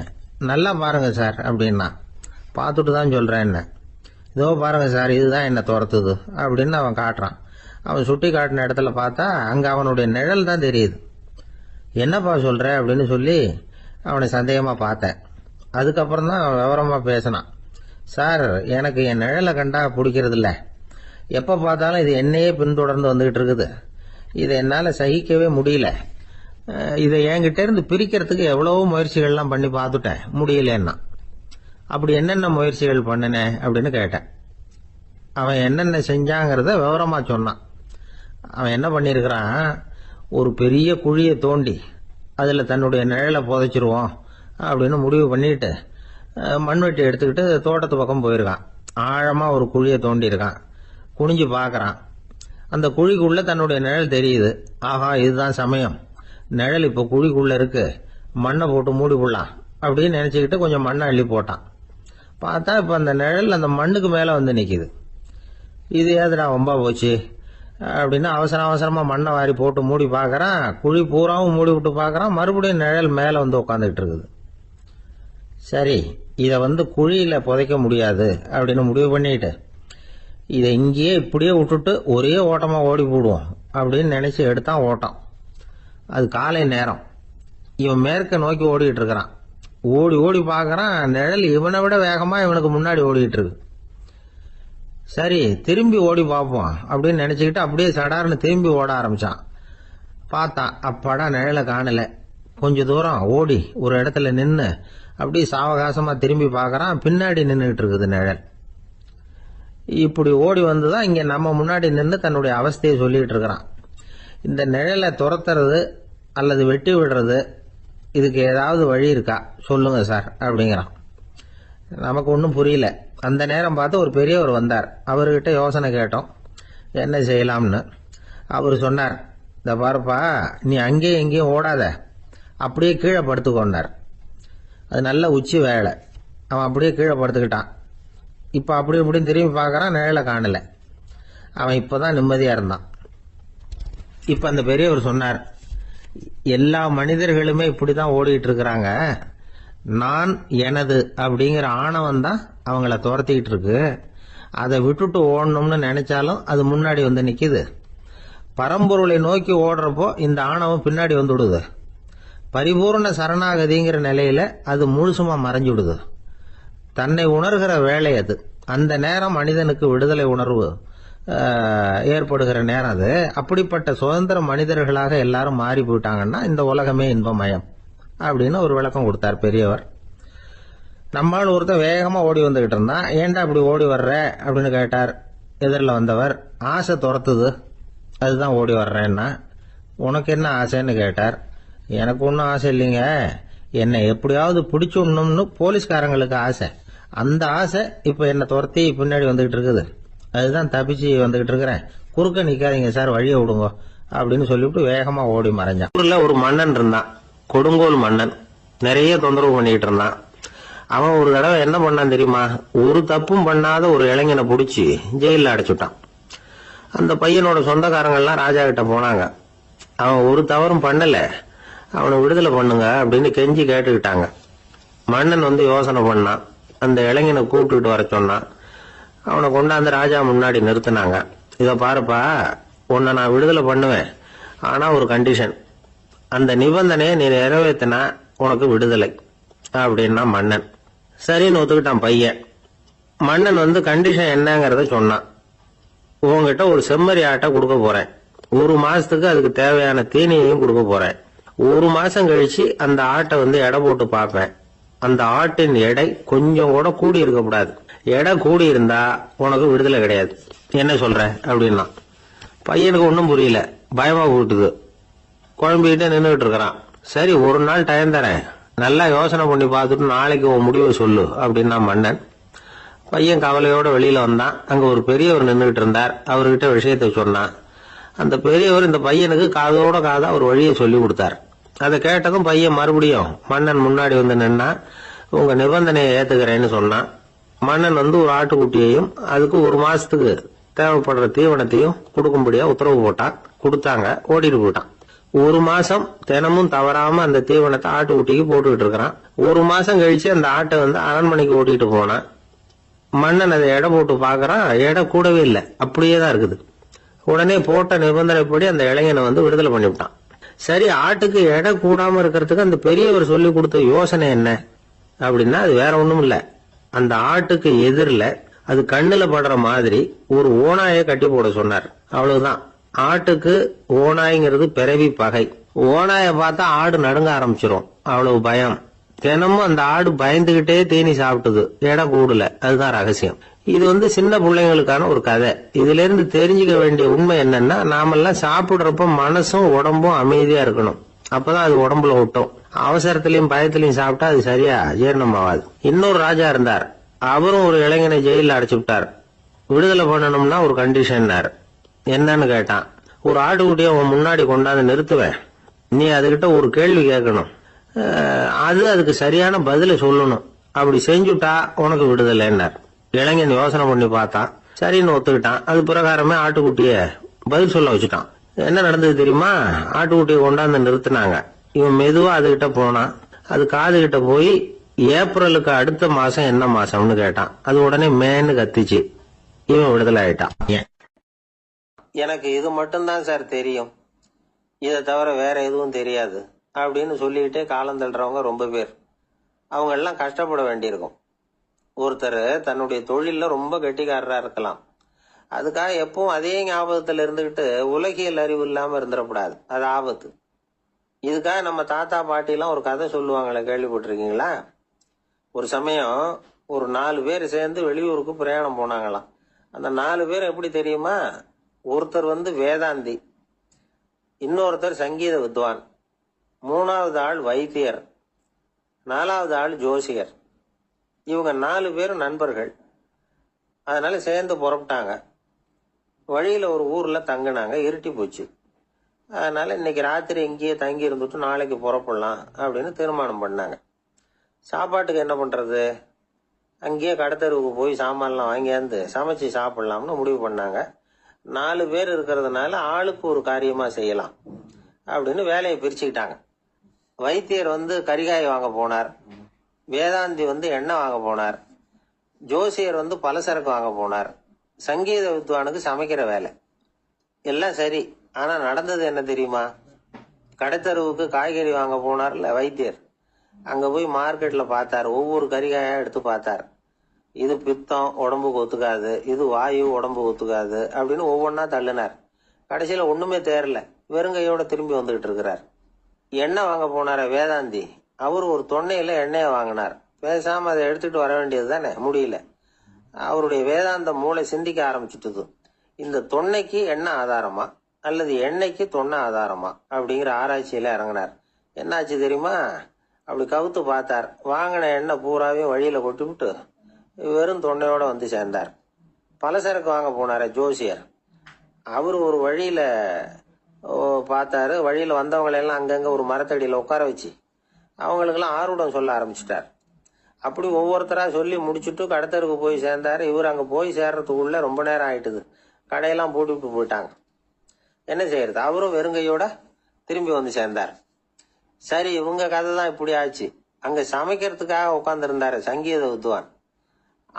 நல்லா பாருங்க சார் அப்படின்னா. பார்த்துட்டு தான் சொல்றேன் என்ன. இதோ பாருங்க சார், இதுதான் என்ன துரத்துது அப்படின்னு அவன் காட்டுறான். அவன் சுட்டி காட்டின இடத்துல பார்த்தா அங்க அவனுடைய நிழல் தான் தெரியுது. என்னப்பா சொல்ற அப்படின்னு சொல்லி அவனை சந்தேகமா பார்த்தேன். அதுக்கப்புறம் தான் அவன் விவரமா பேசினான். சார், எனக்கு என் நிழலை கண்டா பிடிக்கிறது இல்ல. எப்ப பார்த்தாலும் இது என்னையே பின்தொடர்ந்து வந்துகிட்டு இருக்குது. இதை என்னால சகிக்கவே முடியல. இதை என்கிட்ட இருந்து பிரிக்கிறதுக்கு எவ்வளவோ முயற்சிகள்லாம் பண்ணி பார்த்துட்டேன், முடியலன்னா. அப்படி என்னென்ன முயற்சிகள் பண்ணினேன் அப்படின்னு கேட்டேன். அவன் என்னென்ன செஞ்சாங்கிறத விவரமா சொன்னான். அவன் என்ன பண்ணிருக்கிறான், ஒரு பெரிய குழியை தோண்டி அதுல தன்னுடைய நிழலை புதைச்சிருவோம் அப்படின்னு முடிவு பண்ணிட்டு மண்வெட்டி எடுத்துக்கிட்டு தோட்டத்து பக்கம் போயிருக்கான். ஆழமா ஒரு குழியை தோண்டி இருக்கான். குனிஞ்சு பாக்குறான். அந்த குழிக்குள்ள தன்னுடைய நிழல் தெரியுது. ஆஹா, இதுதான் சமயம். நிழல் இப்ப குழிக்குள்ள இருக்கு, மண்ணை போட்டு மூடி போடலாம் அப்படின்னு நினைச்சுக்கிட்டு கொஞ்சம் மண்ணை அள்ளி போட்டான். பார்த்தா இப்ப அந்த நிழல் அந்த மண்ணுக்கு மேல நிக்குது. இது ஏதுடா வம்பா போச்சு அப்படின்னு அவசரமா மண்ணை வாரி போட்டு மூடி பாக்குறான். குழி பூராவும் மூடி விட்டு பாக்குறான். மறுபடியும் நிழல் மேல உட்காந்துக்கிட்டு இருக்குது. சரி, இத குழியில புதைக்க முடியாது அப்படின்னு முடிவு பண்ணிட்டு இதை இங்கேயே இப்படியே விட்டுட்டு ஒரே ஓட்டமா ஓடி போடுவோம் அப்படின்னு நினைச்சு எடுத்தான் ஓட்டம். அது காலை நேரம். இவன் மேற்க நோக்கி ஓடிட்டு இருக்கிறான். ஓடி ஓடி பாக்குறான், நிழல் இவனை விட வேகமா இவனுக்கு முன்னாடி ஓடிட்டு இருக்கு. சரி, திரும்பி ஓடி பார்ப்போம் அப்படின்னு நினைச்சுக்கிட்டு அப்படியே சடார்னு திரும்பி ஓட ஆரம்பிச்சான். பார்த்தான், அப்பாடா நிழலை காணல. கொஞ்ச தூரம் ஓடி ஒரு இடத்துல நின்னு அப்படியே சாவகாசமா திரும்பி பாக்குறான். பின்னாடி நின்றுட்டு இருக்குது நிழல். இப்படி ஓடி வந்துதான் இங்க நம்ம முன்னாடி நின்று தன்னுடைய அவஸ்தையை சொல்லிட்டு இருக்கிறான். இந்த நிழலை துரத்துறது அல்லது வெட்டி விடுறது, இதுக்கு ஏதாவது வழி இருக்கா சொல்லுங்க சார் அப்படிங்கிறான். நமக்கு ஒன்றும் புரியல. அந்த நேரம் பார்த்து ஒரு பெரியவர் வந்தார். அவர்கிட்ட யோசனை கேட்டோம், என்ன செய்யலாம்னு. அவர் சொன்னார், இந்த பாருப்பா, நீ அங்கேயும் எங்கேயும் ஓடாத, அப்படியே கீழே படுத்துக்கொண்டார். அது நல்ல உச்சி வேலை. அவன் அப்படியே கீழே படுத்துக்கிட்டான். இப்போ அப்படி இப்படின்னு திரும்பி பார்க்கறான், நிழலை காணல. அவன் இப்போதான் நிம்மதியா இருந்தான். இப்ப அந்த பெரியவர் சொன்னார், எல்லா மனிதர்களுமே இப்படிதான் ஓடிட்டு இருக்கிறாங்க. நான் எனது அப்படிங்கிற ஆணவம் தான் அவங்கள துரத்திக்கிட்டு இருக்கு. அதை விட்டுட்டு ஓடணும்னு நினைச்சாலும் அது முன்னாடி வந்து நிக்குது. பரம்பொருளை நோக்கி ஓடுறப்போ இந்த ஆணவம் பின்னாடி வந்து விடுது. பரிபூர்ண சரணாகதிங்கிற நிலையில அது முழுசுமா மறைஞ்சுடுது. தன்னை உணர்கிற வேலை அது. அந்த நேரம் மனிதனுக்கு விடுதலை உணர்வு ஏற்படுகிற நேரம் அது. அப்படிப்பட்ட சுதந்திர மனிதர்களாக எல்லாரும் மாறி போயிட்டாங்கன்னா இந்த உலகமே இன்பமயம் அப்படின்னு ஒரு விளக்கம் கொடுத்தார் பெரியவர். நம்மால் ஒருத்தர் வேகமா ஓடி வந்துகிட்டு இருந்தான். ஏன்டா அப்படி ஓடி வர்ற அப்படின்னு கேட்டார் எதிரில் வந்தவர். ஆசை துரத்துது, அதுதான் ஓடி வர்றேன்னா. உனக்கு என்ன ஆசைன்னு கேட்டார். எனக்கு ஒன்றும் ஆசை இல்லைங்க, என்னை எப்படியாவது பிடிச்சுடணும்னு போலீஸ்காரங்களுக்கு ஆசை. அந்த ஆசை இப்ப என்னை துரத்தி பின்னாடி வந்துகிட்டு இருக்குது. அதுதான் தப்பிச்சு வந்துகிட்டு இருக்கிறேன். குறுக்க நிக்காதீங்க சார், வழியை விடுங்க அப்படின்னு சொல்லிவிட்டு வேகமா ஓடி மறைஞ்சான். ஊர்ல ஒரு மன்னன் இருந்தான், கொடுங்கோல் மன்னன். நிறைய தொந்தரவு பண்ணிட்டு இருந்தான். அவன் ஒரு தடவை என்ன பண்ணான் தெரியுமா? ஒரு தப்பும் பண்ணாத ஒரு இளைஞனை பிடிச்சி ஜெயில அடைச்சுட்டான். அந்த பையனோட சொந்தக்காரங்கள்லாம் ராஜா கிட்ட போனாங்க. அவன் ஒரு தவறும் பண்ணல, அவனை விடுதலை பண்ணுங்க அப்படின்னு கெஞ்சி கேட்டுக்கிட்டாங்க. மன்னன் வந்து யோசனை பண்ணான். அந்த இளைஞனை கூப்பிட்டுட்டு வர சொன்னான். அவனை கொண்டாந்து ராஜா முன்னாடி நிறுத்தினாங்க. இதை பாருப்பா, உன்னை நான் விடுதலை பண்ணுவேன், ஆனா ஒரு கண்டிஷன். அந்த நிபந்தனையை நீ நிறைவேற்றினா உனக்கு விடுதலை அப்படின்னா மன்னன். சரின்னு ஒத்துக்கிட்டான் பையன். மன்னன் வந்து கண்டிஷன் என்னங்கிறத சொன்னான். உங்ககிட்ட ஒரு செம்மறி ஆட்டை கொடுக்க போறேன். 1 மாசத்துக்கு அதுக்கு தேவையான தீனியையும் கொடுக்க போறேன். 1 மாசம் கழிச்சு அந்த ஆட்டை வந்து எடை போட்டு பார்ப்பேன். அந்த ஆட்டின் எடை கொஞ்சம் கூட கூடி இருக்கக்கூடாது. எடை கூடி இருந்தா உனக்கு விடுதலை கிடையாது. என்ன சொல்ற அப்படின்னா. பையனுக்கு ஒன்றும் புரியல, பயமா போட்டுது. குழம்பிக்கிட்டே நின்றுட்டு இருக்கிறான். சரி, ஒரு நாள் டைம் தரேன், நல்லா யோசனை பண்ணி பார்த்துட்டு நாளைக்கு உன் முடிவை சொல்லு அப்படின்னா மன்னன். பையன் கவலையோட வெளியில வந்தான். அங்க ஒரு பெரியவர் நின்றுகிட்டு இருந்தார். அவர்கிட்ட விஷயத்தை சொன்னான். அந்த பெரியவர் இந்த பையனுக்கு காதோட காதா ஒரு வழியை சொல்லி கொடுத்தார். அதை கேட்டதும் பையன் மறுபடியும் மன்னன் முன்னாடி வந்து நின்னா, உங்க நிபந்தனையை ஏத்துக்கிறேன்னு சொன்னான். மன்னன் வந்து ஒரு ஆட்டுக்குட்டியையும் அதுக்கு 1 மாசத்துக்கு தேவைப்படுற தீவனத்தையும் கொடுக்கும்படியா உத்தரவு போட்டான். கொடுத்தாங்க, ஓடிட்டு போயிட்டான். 1 மாசம் தினமும் தவறாம அந்த தீவனத்தை ஆட்டுக்குட்டிக்கு போட்டுக்கிட்டு இருக்கிறான். 1 மாசம் கழிச்சு அந்த ஆட்டை வந்து அரண்மனைக்கு ஓட்டிட்டு போனான். மன்னன் அதை எடை போட்டு பாக்குறான், எடை கூடவே இல்லை, அப்படியே தான் இருக்குது. உடனே போட்ட நிபந்தனைப்படி அந்த இளைஞனை வந்து விடுதலை பண்ணிவிட்டான். சரி, ஆட்டுக்கு எடை கூடாம இருக்கிறதுக்கு அந்த பெரியவர் சொல்லி கொடுத்த யோசனை என்ன அப்படின்னா, அது வேற ஒண்ணும் இல்ல. அந்த ஆட்டுக்கு எதிரில அது கண்ணுல படுற மாதிரி ஒரு ஓநாயை கட்டி போட சொன்னார். அவ்வளவுதான். ஆட்டுக்கு ஓநாய்ங்கிறது பிறவி பகை. ஓநாயை பார்த்தா ஆடு நடுங்க ஆரம்பிச்சிரும், அவ்வளவு பயம். தினமும் அந்த ஆடு பயந்துகிட்டே தீனி சாப்பிட்டது, எடை கூடல. அதுதான் ரகசியம். இது வந்து சின்ன பிள்ளைங்களுக்கான ஒரு கதை. இதுல இருந்து தெரிஞ்சுக்க வேண்டிய உண்மை என்னன்னா, நாமெல்லாம் சாப்பிடுறப்ப மனசும் உடம்பும் அமைதியா இருக்கணும். அப்பதான் அது உடம்புல ஒட்டும். அவசரத்திலையும் பயத்திலையும் சாப்பிட்டா அது சரியா ஜீரணம் ஆகாது. இன்னொரு ராஜா இருந்தார். அவரும் ஒரு இளைஞனை ஜெயில அடைச்சு விட்டார். விடுதலை பண்ணணும்னா ஒரு கண்டிஷன்னாரு. என்னன்னு கேட்டான். ஒரு ஆட்டுக்குட்டியை உன் முன்னாடி கொண்டாந்து நிறுத்துவேன், நீ அதுகிட்ட ஒரு கேள்வி கேட்கணும், அதுக்கு சரியான பதில சொல்லணும். அப்படி செஞ்சுட்டா உனக்கு விடுதலைன்னார். இளைஞன் யோசனை பண்ணி பார்த்தான். சரின்னு ஒத்துக்கிட்டான். அது பிரகாரமே ஆட்டுக்குட்டிய பதில் சொல்ல வச்சுட்டான். என்ன நடந்தது தெரியுமா? ஆட்டுக்குட்டியை கொண்டாந்து நிறுத்தினாங்க. இவன் மெதுவா அதுகிட்ட போனான். அது காது கிட்ட போய் ஏப்ரலுக்கு அடுத்த மாசம் என்ன மாசம்னு கேட்டான். அது உடனே மேன்னு கத்திச்சு. இவன் விடுதலை ஆயிட்டான். எனக்கு இது மட்டும்தான் சார் தெரியும், இதை தவிர வேற எதுவும் தெரியாது அப்படின்னு சொல்லிக்கிட்டே காலம் தள்ளுறவங்க ரொம்ப பேர். அவங்க எல்லாம் கஷ்டப்பட வேண்டியிருக்கும். ஒருத்தர் தன்னுடைய தொழில ரொம்ப கெட்டிக்காரரா இருக்கலாம். அதுக்காக எப்பவும் அதே ஞாபகத்துல இருந்துகிட்டு உலகியல் அறிவு இல்லாம இருந்துடக்கூடாது, அது ஆபத்து. இதுக்காக நம்ம தாத்தா பாட்டி எல்லாம் ஒரு கதை சொல்லுவாங்களே, கேள்விப்பட்டிருக்கீங்களா? ஒரு சமயம் ஒரு 4 பேர் சேர்ந்து வெளியூருக்கு பிரயாணம் போனாங்களாம். அந்த 4 பேர் எப்படி தெரியுமா? ஒருத்தர் வேதாந்தி, இன்னொருத்தர் சங்கீத வித்வான், 3வது ஆள் வைத்தியர், 4வது ஆள் ஜோசியர். இவங்க 4 பேரும் நண்பர்கள். அதனால சேர்ந்து புறப்பட்டாங்க. வழியில ஒரு ஊர்ல தங்கினாங்க. இருட்டி போச்சு. அதனால இன்னைக்கு ராத்திரி இங்கேயே தங்கி இருந்துட்டு நாளைக்கு புறப்படலாம் அப்படின்னு தீர்மானம் பண்ணாங்க. சாப்பாட்டுக்கு என்ன பண்றது? அங்கேயே கடத்தெருவுக்கு போய் சாமான்லாம் வாங்கியாந்து சமைச்சு சாப்பிடலாம்னு முடிவு பண்ணாங்க. 4 பேர் இருக்கிறதுனால ஆளுக்கு ஒரு காரியமா செய்யலாம் அப்படின்னு வேலையை பிரிச்சுக்கிட்டாங்க. வைத்தியர் கரிகாய் வாங்க போனார், வேதாந்தி எண்ணெய் வாங்க போனார், ஜோசியர் பலசரக்கு வாங்க போனார், சங்கீத வித்வானுக்கு சமைக்கிற வேலை. எல்லாம் சரி. ஆனா நடந்தது என்ன தெரியுமா? கடைத்தெருவுக்கு காய்கறி வாங்க போனார்ல வைத்தியர், அங்க போய் மார்க்கெட்ல பார்த்தார். ஒவ்வொரு கரிகாயா எடுத்து பார்த்தார். இது பித்தம், உடம்புக்கு ஒத்துக்காது, இது வாயு, உடம்புக்கு ஒத்துக்காது அப்படின்னு ஒவ்வொன்னா தள்ளினார். கடைசியில ஒண்ணுமே தேரல, வெறுங்கையோட திரும்பி வந்துகிட்டு இருக்கிறார். எண்ணெய் வாங்க போனார வேதாந்தி, அவர் ஒரு தொன்னையில எண்ணெயை வாங்கினார். பேசாம அதை எடுத்துட்டு வர வேண்டியது தானே, முடியல. அவருடைய வேதாந்த மூளை சிந்திக்க ஆரம்பிச்சுட்டுது. இந்த தொன்னைக்கு எண்ணெய் ஆதாரமா அல்லது எண்ணெய்க்கு தொன்னை ஆதாரமா அப்படிங்கிற ஆராய்ச்சியில இறங்கினார். என்னாச்சு தெரியுமா? அப்படி கவுத்து பார்த்தார். வாங்கின எண்ணெய் பூராவையும் வழியில கொட்டிவிட்டு வெறும் தொன்னையோட சேர்ந்தார். பலசரக்கு வாங்க போனார ஜோசியர், அவரு ஒரு வழியில பார்த்தாரு. வழியில வந்தவங்களெல்லாம் அங்கங்க ஒரு மரத்தடியில உட்கார வச்சு அவங்களுக்கெல்லாம் ஆர்வம் சொல்ல ஆரம்பிச்சிட்டார். அப்படி ஒவ்வொருத்தரா சொல்லி முடிச்சுட்டு கடத்தருக்கு போய் சேர்ந்தாரு. இவர் அங்க போய் சேர்றதுக்குள்ள ரொம்ப நேரம் ஆயிட்டுது. கடையெல்லாம் பூட்டிவிட்டு போயிட்டாங்க. என்ன செய்யறது? அவரும் வெறுங்கையோட திரும்பி சேர்ந்தார். சரி, இவங்க கதை தான் இப்படி ஆச்சு. அங்க சமைக்கிறதுக்காக உட்கார்ந்து இருந்தாரு சங்கீத வித்வான்.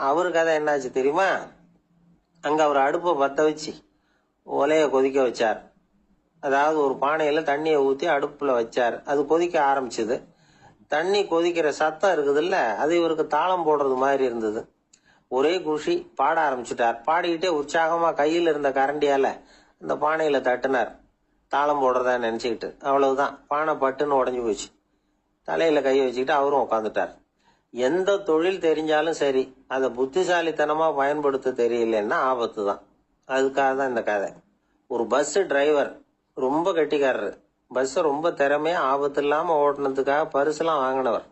அவரு கதை என்னாச்சு தெரியுமா? அங்க அவர் அடுப்பை பத்த வச்சு ஒலைய கொதிக்க வச்சார். அதாவது ஒரு பானையில தண்ணியை ஊத்தி அடுப்புல வச்சார். அது கொதிக்க ஆரம்பிச்சது. தண்ணி கொதிக்கிற சத்தம் இருக்குதுல்ல, அது இவருக்கு தாளம் போடுறது மாதிரி இருந்தது. ஒரே குஷி, பாட ஆரம்பிச்சுட்டார். பாடிக்கிட்டே உற்சாகமா கையில் இருந்த கரண்டியால அந்த பானையில தட்டினார், தாளம் போடுறதா நினைச்சுக்கிட்டு. அவ்வளவுதான், பானை பட்டுன்னு உடஞ்சு போச்சு. தலையில கையை வச்சுக்கிட்டு அவரும் உட்காந்துட்டார். எந்த தொழில் தெரிஞ்சாலும் சரி, அதை புத்திசாலித்தனமா பயன்படுத்த தெரியலன்னா ஆபத்து தான். அதுக்காக தான் இந்த கதை. ஒரு பஸ் டிரைவர் ரொம்ப கெட்டிக்காரரு. பஸ் ரொம்ப திறமையா ஆபத்து இல்லாம ஓட்டுனதுக்காக பரிசுலாம் வாங்கினவர்.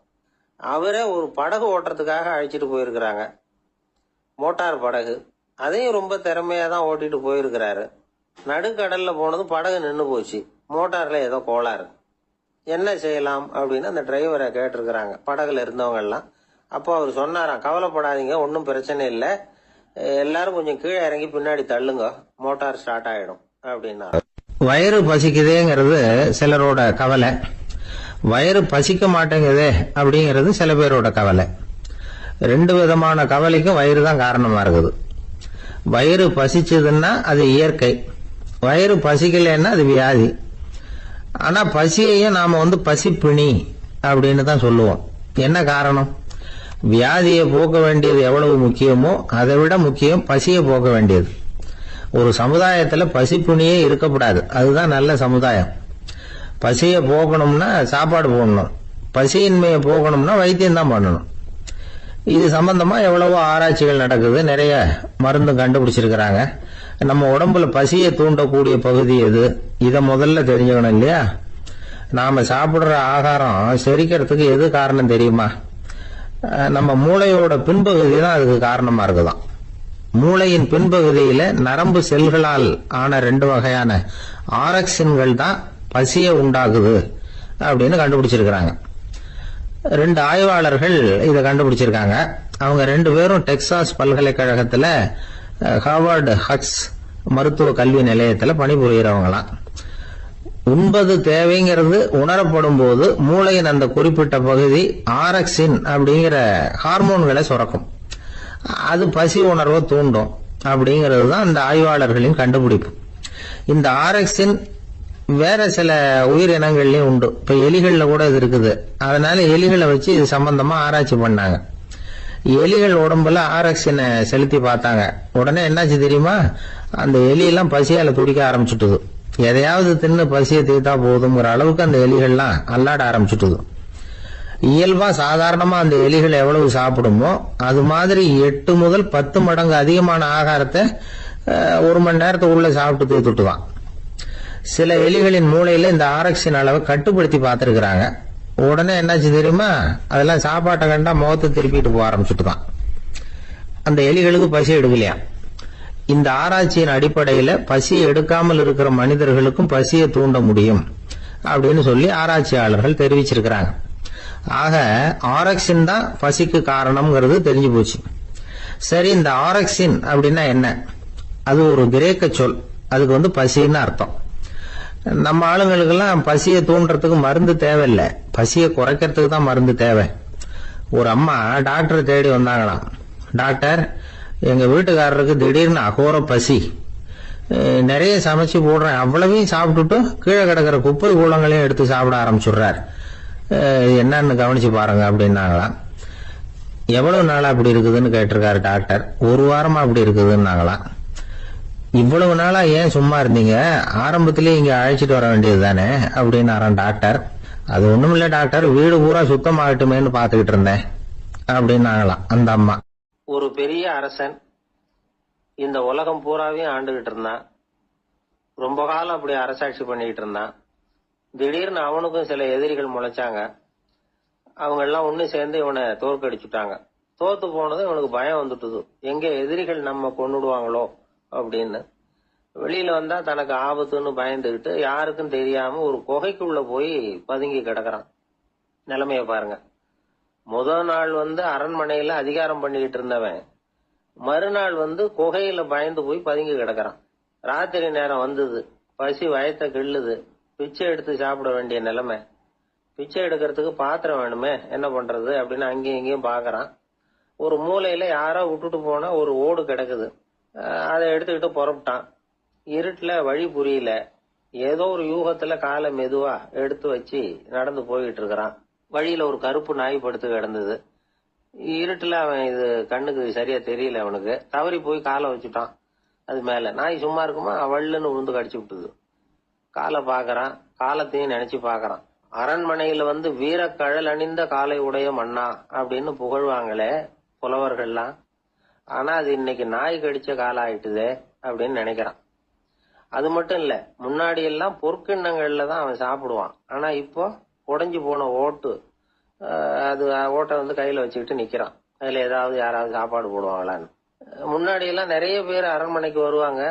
அவரே ஒரு படகு ஓட்டுறதுக்காக அழைச்சிட்டு போயிருக்கிறாங்க, மோட்டார் படகு. அதையும் ரொம்ப திறமையா தான் ஓட்டிட்டு போயிருக்கிறாரு. நடுக்கடல்ல போனதும் படகு நின்று போச்சு. மோட்டார்ல ஏதோ கோளாறு. என்ன செய்யலாம் அப்படின்னு அந்த டிரைவரை கேட்டிருக்கிறாங்க படகுல இருந்தவங்க எல்லாம். அப்போ அவர் சொன்னாராம், கவலைப்படாதீங்க, ஒன்றும் பிரச்சனை இல்லை, எல்லாரும் கொஞ்சம் கீழே இறங்கி பின்னாடி தள்ளுங்க, மோட்டார் ஸ்டார்ட் ஆயிடும் அப்படின்னா. வயிறு பசிக்குதேங்கிறது சிலரோட கவலை, வயிறு பசிக்க மாட்டேங்குதே அப்படிங்கிறது சில பேரோட கவலை. 2 விதமான கவலைக்கும் வயிறு தான் காரணமா இருக்குது. வயிறு பசிச்சதுன்னா அது இயற்கை, வயிறு பசிக்கலைன்னா அது வியாதி. ஆனா பசியையும் நாம பசிப்பிணி அப்படின்னு தான் சொல்லுவோம். என்ன காரணம்? வியாதியை போக்க வேண்டியது எவ்வளவு முக்கியமோ அதை விட முக்கியம் பசியை போக்க வேண்டியது. ஒரு சமுதாயத்துல பசிப்பிணியே இருக்கக்கூடாது, அதுதான் நல்ல சமுதாயம். பசியை போக்கணும்னா சாப்பாடு போடணும், பசியின்மையை போகணும்னா வைத்தியம் தான் பண்ணணும். இது சம்பந்தமா எவ்வளவோ ஆராய்ச்சிகள் நடக்குது, நிறைய மருந்து கண்டுபிடிச்சிருக்கிறாங்க. நம்ம உடம்புல பசியை தூண்டக்கூடிய பகுதி எது, இதை முதல்ல தெரிஞ்சுக்கணும் இல்லையா? நாம சாப்பிடுற ஆகாரம் செரிக்கிறதுக்கு எது காரணம் தெரியுமா? நம்ம மூளையோட பின்பகுதி தான் அதுக்கு காரணமா இருக்குதான். மூளையின் பின்பகுதியில நரம்பு செல்களால் ஆன 2 வகையான ஆரக்சின்கள் தான் பசியை உண்டாக்குது அப்படின்னு கண்டுபிடிச்சிருக்கிறாங்க. 2 ஆய்வாளர்கள் இதை கண்டுபிடிச்சிருக்காங்க. அவங்க 2 பேரும் டெக்சாஸ் பல்கலைக்கழகத்துல ஹார்வர்டு ஹக்ஸ் மருத்துவ கல்வி நிலையத்துல பணிபுரியறவங்களாம். உண்பது தேவைங்கிறது உணரப்படும் போது மூளையின் அந்த குறிப்பிட்ட பகுதி ஆரக்சின் அப்படிங்கிற ஹார்மோன்களை சுரக்கும். அது பசி உணர்வை தூண்டும் அப்படிங்கிறது தான் இந்த ஆய்வாளர்களின் கண்டுபிடிப்பு. இந்த ஆரக்சின் வேற சில உயிரினங்கள்லயும் உண்டு. இப்ப எலிகள்ல கூட இது இருக்குது. அதனால எலிகளை வச்சு இது சம்பந்தமா ஆராய்ச்சி பண்ணாங்க. எலிகள் உடம்புல ஆரக்சினை செலுத்தி பார்த்தாங்க. உடனே என்னாச்சு தெரியுமா? அந்த எலியெல்லாம் பசியால துடிக்க ஆரம்பிச்சுட்டுது. எதையாவது தின்னு பசியை தீர்த்தா போதுங்கிற அளவுக்கு அந்த எலிகள்லாம் அல்லாட ஆரம்பிச்சுட்டுது. இயல்பா சாதாரணமா அந்த எலிகள் எவ்வளவு சாப்பிடுமோ அது மாதிரி 8 முதல் 10 மடங்கு அதிகமான ஆகாரத்தை 1 மணி நேரத்துக்குள்ள சாப்பிட்டு தூத்துட்டுவான். சில எலிகளின் மூளையில இந்த ஆரக்சின் அளவை கட்டுப்படுத்தி பார்த்திருக்கிறாங்க. உடனே என்னாச்சு தெரியுமா, அதெல்லாம் சாப்பாட்டை கண்டா முகத்தை திருப்பிட்டு போக ஆரம்பிச்சுட்டுதான். அந்த எலிகளுக்கு பசி எடுக்கலையா. இந்த ஆராய்ச்சியின் அடிப்படையில பசியை எடுக்காமல் இருக்கிற மனிதர்களுக்கும் பசியை தூண்ட முடியும் அப்படின்னு சொல்லி ஆராய்ச்சியாளர்கள் தெரிவிச்சிருக்கிறாங்க. ஆக ஆரக்சின் தான் பசிக்கு காரணம்ங்கிறது தெரிஞ்சு போச்சு. சரி, இந்த ஆரக்சின் அப்படின்னா என்ன? அது ஒரு கிரேக்க சொல். அதுக்கு பசின்னு அர்த்தம். நம்ம ஆளுங்களுக்கெல்லாம் பசியை தூண்டுறதுக்கு மருந்து தேவையில்லை, பசியை குறைக்கிறதுக்கு தான் மருந்து தேவை. ஒரு அம்மா டாக்டர் தேடி வந்தாங்களாம். டாக்டர், எங்க வீட்டுக்காரருக்கு திடீர்னு அகோர பசி, நிறைய சமைச்சு போடுறேன், அவ்வளவையும் சாப்பிட்டுட்டு கீழே கிடக்கிற குப்பை கூலங்களையும் எடுத்து சாப்பிட ஆரம்பிச்சுடுறார், என்னன்னு கவனிச்சு பாருங்க அப்படின்னாங்களாம். எவ்வளவு நாளா அப்படி இருக்குதுன்னு கேட்டிருக்காரு டாக்டர். 1 வாரமா அப்படி இருக்குதுன்னாங்களாம். இவ்வளவு நாளா ஏன் சும்மா இருந்தீங்க, ஆரம்பத்திலேயே இங்க அழைச்சிட்டு வர வேண்டியது தானே அப்படின்னாராம் டாக்டர். அது ஒண்ணும் இல்ல டாக்டர், வீடு பூரா சுத்தமாகட்டுமேன்னு பாத்துக்கிட்டு இருந்தேன் அப்படின்னாங்களாம் அந்த அம்மா. ஒரு பெரிய அரசன் இந்த உலகம் பூராவையும் ஆண்டுகிட்டு இருந்தான். ரொம்ப காலம் அப்படி அரசாட்சி பண்ணிக்கிட்டு இருந்தான். திடீர்னு அவனுக்கும் சில எதிரிகள் முளைச்சாங்க. அவங்க எல்லாம் ஒண்ணு சேர்ந்து இவனை தோற்கடிச்சுட்டாங்க. தோத்து போனதும் இவனுக்கு பயம் வந்துட்டுது, எங்க எதிரிகள் நம்ம கொன்னுடுவாங்களோ அப்படின்னு. வெளியில வந்தா தனக்கு ஆபத்துன்னு பயந்துகிட்டு யாருக்கும் தெரியாம ஒரு குகைக்குள்ள போய் பதுங்கி கிடக்குறான். நிலைமைய பாருங்க. முதல் நாள் அரண்மனையில அதிகாரம் பண்ணிக்கிட்டு இருந்தவன் மறுநாள் குகையில பயந்து போய் பதுங்கி கிடக்குறான். ராத்திரி நேரம் வந்தது, பசி வயத்தை கிள்ளுது, பிச்சை எடுத்து சாப்பிட வேண்டிய நிலைமை. பிச்சை எடுக்கிறதுக்கு பாத்திரம் வேணுமே, என்ன பண்றது அப்படின்னு அங்கேயும் இங்கேயும் பாக்குறான். ஒரு மூலையில யாரோ விட்டுட்டு போன ஒரு ஓடு கிடக்குது, அதை எடுத்துக்கிட்டு புறப்பட்டான். இருட்டுல வழி புரியல, ஏதோ ஒரு யூகத்துல காலை மெதுவா எடுத்து வச்சு நடந்து போயிட்டு இருக்கிறான். வழியில ஒரு கருப்பு நாய் படுத்து கிடந்தது. இருட்டுல அவன் இது கண்ணுக்கு சரியா தெரியல, அவனுக்கு தவறி போய் காலை வச்சுட்டான். அது மேல நாய் சும்மா இருக்குமா, வள்ளுன்னு உளுந்து கடிச்சு விட்டுது. காலை பாக்குறான், காலத்தையும் நினைச்சு பாக்குறான். அரண்மனையில வீரக்கழல் அணிந்த காலை உடைய மன்னா அப்படின்னு புகழ்வாங்களே புலவர்கள்லாம், ஆனா அது இன்னைக்கு நாய் கடிச்ச காலம் ஆயிட்டுதே அப்படின்னு நினைக்கிறான். அது மட்டும் இல்ல, முன்னாடி எல்லாம் பொற்கிண்ணங்கள்ல தான் அவன் சாப்பிடுவான். ஆனா இப்போ உடைஞ்சு போன ஓட்டு, அது ஓட்டை கையில வச்சுக்கிட்டு நிக்கிறான். அதுல ஏதாவது யாராவது சாப்பாடு போடுவாங்களான்னு. முன்னாடி எல்லாம் நிறைய பேர் அரண்மனைக்கு வருவாங்க,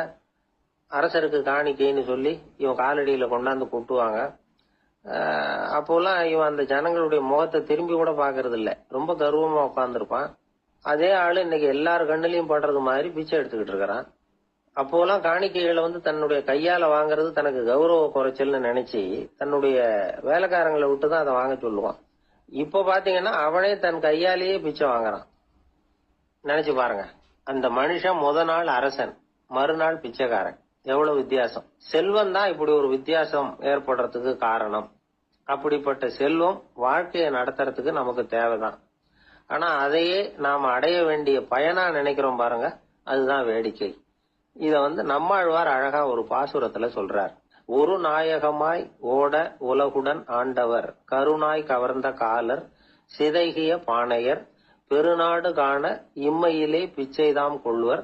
அரசருக்கு காணிக்கைன்னு சொல்லி இவன் காலடியில கொண்டாந்து கொட்டுவாங்க. அப்போலாம் இவன் அந்த ஜனங்களுடைய முகத்தை திரும்பி கூட பாக்குறது இல்ல, ரொம்ப கர்வமா உட்காந்துருப்பான். அதே ஆளு இன்னைக்கு எல்லார் கண்ணிலையும் படுறது மாதிரி பிச்சை எடுத்துக்கிட்டு இருக்கிறான். அப்போலாம் காணிக்கைகளை தன்னுடைய கையால வாங்குறது தனக்கு கௌரவ குறைச்சல்னு நினைச்சு தன்னுடைய வேலைக்காரங்களை விட்டுதான் அதை வாங்க சொல்லுவான். இப்ப பாத்தீங்கன்னா அவனே தன் கையாலேயே பிச்சை வாங்குறான். நினைச்சு பாருங்க, அந்த மனுஷன் நாள் அரசன், மறுநாள் பிச்சைக்காரன். எவ்வளவு வித்தியாசம். செல்வம் தான் இப்படி ஒரு வித்தியாசம் ஏற்படுறதுக்கு காரணம். அப்படிப்பட்ட செல்வம் வாழ்க்கையை நடத்துறதுக்கு நமக்கு தேவைதான். ஆனா அதையே நாம அடைய வேண்டிய பயனா நினைக்கிறோம் பாருங்க, அதுதான் வேடிக்கை. இத நம்மாழ்வார் அழகா ஒரு பாசுரத்துல சொல்றார். ஒரு நாயகமாய் ஓட உலகுடன் ஆண்டவர், கருணாய் கவர்ந்த காலர், சிதைகிய பானையர், பெருநாடு காண இம்மையிலே பிச்சைதாம் கொள்வர்,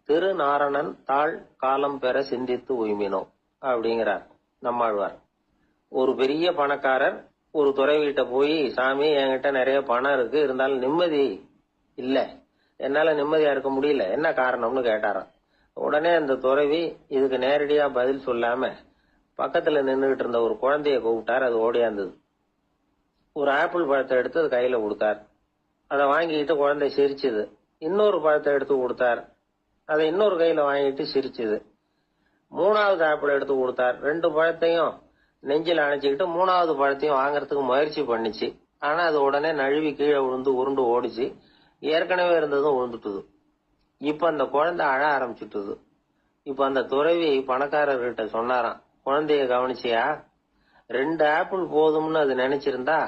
திருநாரணன் தாழ் காலம் பெற சிந்தித்து உய்மினோ அப்படிங்கிறார் நம்மாழ்வார். ஒரு பெரிய பணக்காரர் ஒரு துறவிகிட்ட போய், சாமி என்கிட்ட நிறைய பணம் இருக்கு, இருந்தாலும் நிம்மதி இல்ல, என்னால நிம்மதியா இருக்க முடியல, என்ன காரணம்னு கேட்டாராம். உடனே அந்த துறவி இதுக்கு நேரடியா பதில் சொல்லாம பக்கத்துல நின்றுகிட்டு இருந்த ஒரு குழந்தைய கூப்பிட்டார். அது ஓடியாந்தது. ஒரு ஆப்பிள் பழத்தை எடுத்து அது கையில கொடுத்தார். அதை வாங்கிட்டு குழந்தை சிரிச்சுது. இன்னொரு பழத்தை எடுத்து கொடுத்தார். அதை இன்னொரு கையில வாங்கிட்டு சிரிச்சுது. 3வது ஆப்பிள் எடுத்து கொடுத்தார். 2 பழத்தையும் நெஞ்சில் அணைச்சிக்கிட்டு 3வது பழத்தையும் வாங்கறதுக்கு முயற்சி பண்ணிச்சு. ஆனா அது உடனே நழுவி கீழே விழுந்து உருண்டு ஓடிச்சு. ஏற்கனவே இருந்ததும் விழுந்துட்டுது. இப்ப அந்த குழந்தை அழ ஆரம்பிச்சுட்டுது. இப்ப அந்த துறவி பணக்காரர்கிட்ட சொன்னாராம், குழந்தைய கவனிச்சியா, 2 ஆப்பிள் போதும்னு அது நினைச்சிருந்தா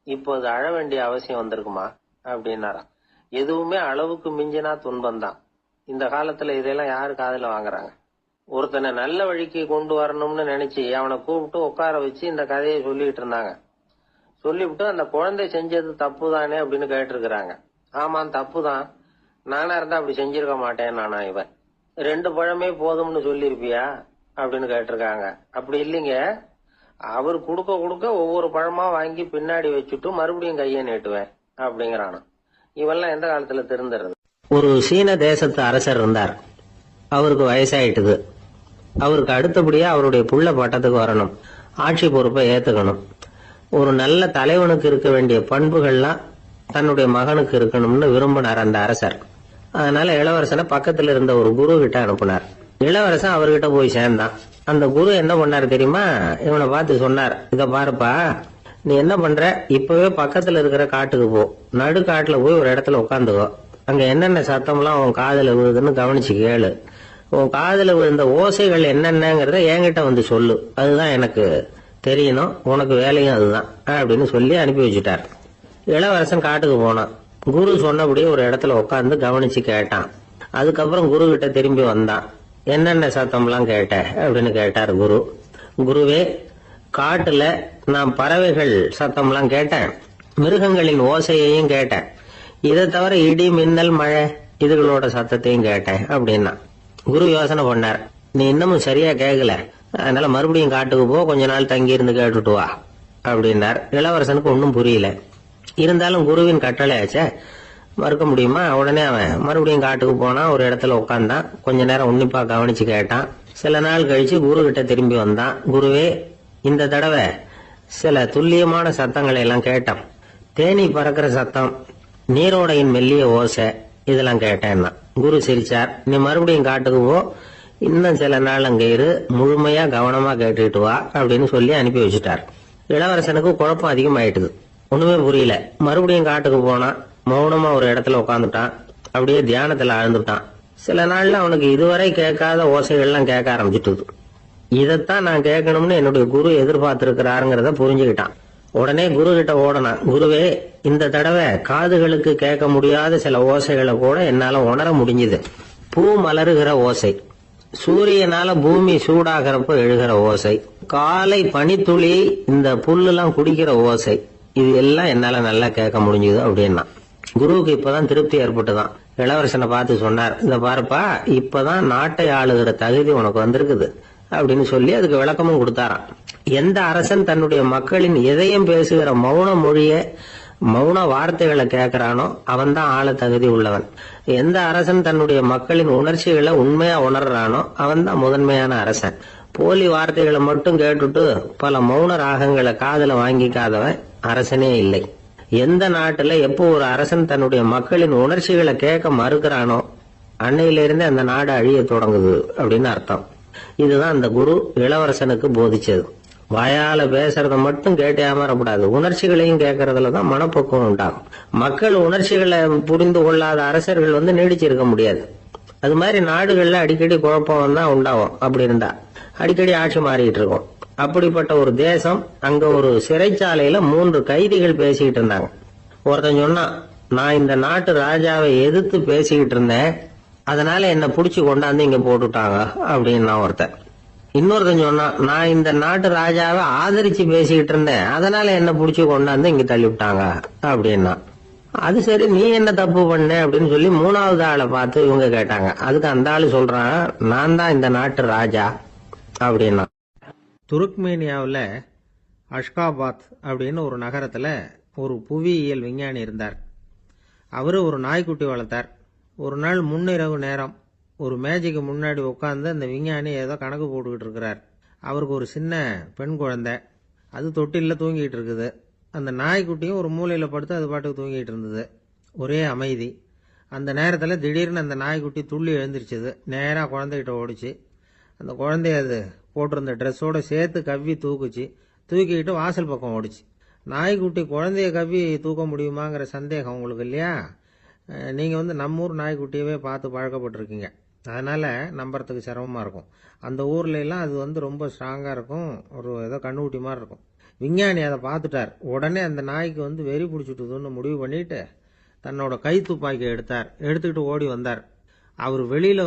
இப்போ அது அழ வேண்டிய அவசியம் வந்திருக்குமா அப்படின்னாராம். எதுவுமே அளவுக்கு மிஞ்சினா துன்பம் தான். இந்த காலத்துல இதெல்லாம் யாரு காதுல வாங்குறாங்க? ஒருத்தனை நல்ல வழிக்கு கொண்டு வரணும்னு நினைச்சு அவனை கூப்பிட்டு உட்கார வச்சு இந்த கதையை சொல்லிட்டு இருந்தாங்க. சொல்லிவிட்டு அந்த குழந்தை செஞ்சது தப்பு தானே அப்படின்னு கேட்டிருக்கிறாங்க. ஆமா, தப்பு தான், நானா இருந்தா அப்படி செஞ்சிருக்க மாட்டேன் நானா இவன். 2 பழமே போதும்னு சொல்லிருப்பியா அப்படின்னு கேட்டிருக்காங்க. அப்படி இல்லைங்க, அவர் கொடுக்க கொடுக்க ஒவ்வொரு பழமா வாங்கி பின்னாடி வச்சுட்டு மறுபடியும் கையை நீட்டுவேன் அப்படிங்கிறானா. இவெல்லாம் எந்த காலத்துல திருந்துறது? ஒரு சீன தேசத்து அரசர் இருந்தார். அவருக்கு வயசாயிட்டுது. அவருக்கு அடுத்தபடியா அவருடைய புள்ள பட்டத்துக்கு வரணும், ஆட்சி பொறுப்பை ஏத்துக்கணும். ஒரு நல்ல தலைவனுக்கு இருக்க வேண்டிய பண்புகள்லாம் தன்னுடைய மகனுக்கு இருக்கணும்னு விரும்பினார் அந்த அரசர். அதனால இளவரசனை பக்கத்துல இருந்த ஒரு குரு கிட்ட அனுப்புனார். இளவரசன் அவர்கிட்ட போய் சேர்ந்தான். அந்த குரு என்ன பண்ணாரு தெரியுமா? இவனை பார்த்து சொன்னார், இத பாருப்பா, நீ என்ன பண்ற, இப்பவே பக்கத்துல இருக்கிற காட்டுக்கு போ, நடு காட்டுல போய் ஒரு இடத்துல உட்காந்துக்கோ. அங்க என்னென்ன சத்தம்லாம் உன் காதுல விழுதுன்னு கவனிச்சு கேளு. உன் காதுல விழுந்த ஓசைகள் என்னென்னங்கிறத என்கிட்ட வந்து சொல்லு, அதுதான் எனக்கு தெரியணும், உனக்கு வேலையும் அதுதான் அப்படின்னு சொல்லி அனுப்பி வச்சுட்டார். இளவரசன் காட்டுக்கு போனான். குரு சொன்னபடியே ஒரு இடத்துல உட்காந்து கவனிச்சு கேட்டான். அதுக்கப்புறம் குரு கிட்ட திரும்பி வந்தான். என்னென்ன சத்தம்லாம் கேட்ட அப்படின்னு கேட்டார் குரு. குருவே, காட்டுல நான் பறவைகள் சத்தம்லாம் கேட்டேன், மிருகங்களின் ஓசையையும் கேட்டேன், இதை தவிர இடி மின்னல் மழை இதுகளோட சத்தத்தையும் கேட்டேன் அப்படின்னா. குரு யோசனை பண்ணார், நீ இன்னமும் சரியா கேட்கல, அதனால மறுபடியும் காட்டுக்கு போ, கொஞ்ச நாள் தங்கி இருந்து கேட்டுட்டு வா அப்படின்னார். இளவரசனுக்கு ஒன்னும் புரியல. இருந்தாலும் குருவின் கட்டளையாச்சே, மறுக்க முடியுமா? உடனே அவன் மறுபடியும் காட்டுக்கு போனா, ஒரு இடத்துல உட்கார்ந்தான். கொஞ்ச நேரம் உன்னிப்பா கவனிச்சு கேட்டான். சில நாள் கழிச்சு குரு கிட்ட திரும்பி வந்தான். குருவே, இந்த தடவை சில துல்லியமான சத்தங்களை எல்லாம் கேட்டான். தேனி பறக்கிற சத்தம், நீரோடையின் மெல்லிய ஓசை, இதெல்லாம் கேட்டேன்னா. குரு சிரிச்சார். நீ மறுபடியும் காட்டுக்கு போ, இன்னும் சில நாள் அங்க இரு, முழுமையா கவனமா கேட்டுட்டு வா அப்படின்னு சொல்லி அனுப்பி வச்சுட்டார். இளவரசனுக்கு குழப்பம் அதிகமாயிட்டுது. ஒண்ணுமே புரியல. மறுபடியும் காட்டுக்கு போனா, மௌனமா ஒரு இடத்துல உட்காந்துட்டான். அப்படியே தியானத்துல ஆழ்ந்துட்டான். சில நாள்ல அவனுக்கு இதுவரை கேட்காத ஓசைகள்லாம் கேட்க ஆரம்பிச்சுட்டு, இதைத்தான் நான் கேட்கணும்னு என்னுடைய குரு எதிர்பார்த்திருக்கிறாருங்கிறத புரிஞ்சுக்கிட்டான். உடனே குரு கிட்ட ஓடனான். குருவே, இந்த தடவை காதுகளுக்கு கேட்க முடியாத சில ஓசைகளை கூட என்னால உணர முடிஞ்சுது. பூ மலருகிற ஓசை, சூரியனால பூமி சூடாகிறப்ப எழுகிற ஓசை, காலை பனித்துளி இந்த புல்லெல்லாம் குடிக்கிற ஓசை, இது எல்லாம் என்னால நல்லா கேட்க முடிஞ்சுது அப்படின்னா. குருவுக்கு இப்பதான் திருப்தி ஏற்பட்டுதான். இளவரசனை பார்த்து சொன்னார், இந்த பாருப்பா, இப்பதான் நாட்டை ஆளுகிற தகுதி உனக்கு வந்திருக்குது அப்படின்னு சொல்லி அதுக்கு விளக்கமும் கொடுத்தாராம். எந்த அரசன் தன்னுடைய மக்களின் எதையும் பேசுகிற மௌன மொழிய, மௌன வார்த்தைகளை கேட்கிறானோ அவன் தான் ஆள தகுதி உள்ளவன். எந்த அரசன் தன்னுடைய மக்களின் உணர்ச்சிகளை உண்மையா உணர்றானோ அவன் தான் முதன்மையான அரசன். போலி வார்த்தைகளை மட்டும் கேட்டுட்டு பல மௌன ராகங்களை காதுல வாங்கிக்காதவன் அரசனே இல்லை. எந்த நாட்டுல எப்போ ஒரு அரசன் தன்னுடைய மக்களின் உணர்ச்சிகளை கேட்க மறுக்கிறானோ அன்னையிலிருந்து அந்த நாடு அழிய தொடங்குது அப்படின்னு அர்த்தம். இதுதான் அந்த குரு இளவரசனுக்கு போதிச்சது. வாயால பேசுறத மட்டும் கேட்டே அமரக்கூடாது, உணர்ச்சிகளையும் கேட்கறதுலதான் மனப்பக்குவம் உண்டாகும். மக்கள் உணர்ச்சிகளை புரிந்து கொள்ளாத அரசர்கள் நீடிச்சிருக்க முடியாது. அது மாதிரி நாடுகள்ல அடிக்கடி குழப்பம் தான் உண்டாகும். அப்படி இருந்தா அடிக்கடி ஆட்சி மாறிட்டு இருக்கும். அப்படிப்பட்ட ஒரு தேசம், அங்க ஒரு சிறைச்சாலையில 3 கைதிகள் பேசிக்கிட்டு இருந்தாங்க. ஒருத்தன் சொன்னா, நான் இந்த நாட்டு ராஜாவை எதிர்த்து பேசிக்கிட்டு இருந்தேன், அதனால என்ன புடிச்சு கொண்டாந்து இங்க போட்டுட்டாங்க அப்படின்னு ஒருத்தன். இன்னொருத்தன் சொன்னா, நான் இந்த நாட்டு ராஜாவை ஆதரிச்சு பேசிக்கிட்டு இருந்தேன், அதனால என்ன புடிச்சு கொண்டாந்து இங்க தள்ளிவிட்டாங்க அப்படின்னா. அது சரி, நீ என்ன தப்பு பண்ண அப்படின்னு சொல்லி 3வது ஆளை பார்த்து இவங்க கேட்டாங்க. அதுக்கு அந்த ஆளு சொல்றான், நான் தான் இந்த நாட்டு ராஜா அப்படின்னா. துருக்மேனியாவில் அஷ்காபாத் அப்படின்னு ஒரு நகரத்துல ஒரு புவியியல் விஞ்ஞானி இருந்தார். அவரு ஒரு நாய்க்குட்டி வளர்த்தார். ஒரு நாள் முன்னிரவு நேரம் ஒரு மேஜைக்கு முன்னாடி உட்காந்து அந்த விஞ்ஞானி ஏதோ கணக்கு போட்டுக்கிட்டு இருக்கிறார். அவருக்கு ஒரு சின்ன பெண் குழந்தை, அது தொட்டில தூங்கிட்டு இருக்குது. அந்த நாய்க்குட்டியும் ஒரு மூலையில படுத்து அது பாட்டுக்கு தூங்கிட்டு இருந்தது. ஒரே அமைதி. அந்த நேரத்தில் திடீர்னு அந்த நாய்க்குட்டி துள்ளி எழுந்திருச்சது. நேராக குழந்தைகிட்ட ஓடிச்சு. அந்த குழந்தைய அது போட்டிருந்த ட்ரெஸ்ஸோட சேர்த்து கவ்வி தூக்குச்சு. தூக்கிக்கிட்டு வாசல் பக்கம் ஓடிச்சு. நாய்க்குட்டி குழந்தைய கவ்வி தூக்க முடியுமாங்கிற சந்தேகம் உங்களுக்கு இல்லையா? நீங்கள் நம்ம ஊர் நாய்க்குட்டியவே பார்த்து பழக்கப்பட்டிருக்கீங்க, அதனால நம்புறதுக்கு சிரமமாக இருக்கும். அந்த ஊர்ல எல்லாம் அது ரொம்ப ஸ்ட்ராங்காக இருக்கும், ஒரு ஏதோ கண்ணுக்குட்டி மாதிரி இருக்கும். விஞ்ஞானி அதை பார்த்துட்டார். உடனே அந்த நாய்க்கு வெறி பிடிச்சிட்டுதுன்னு முடிவு பண்ணிட்டு தன்னோட கை துப்பாக்கி எடுத்துக்கிட்டு ஓடி வந்தார். அவர் வெளியில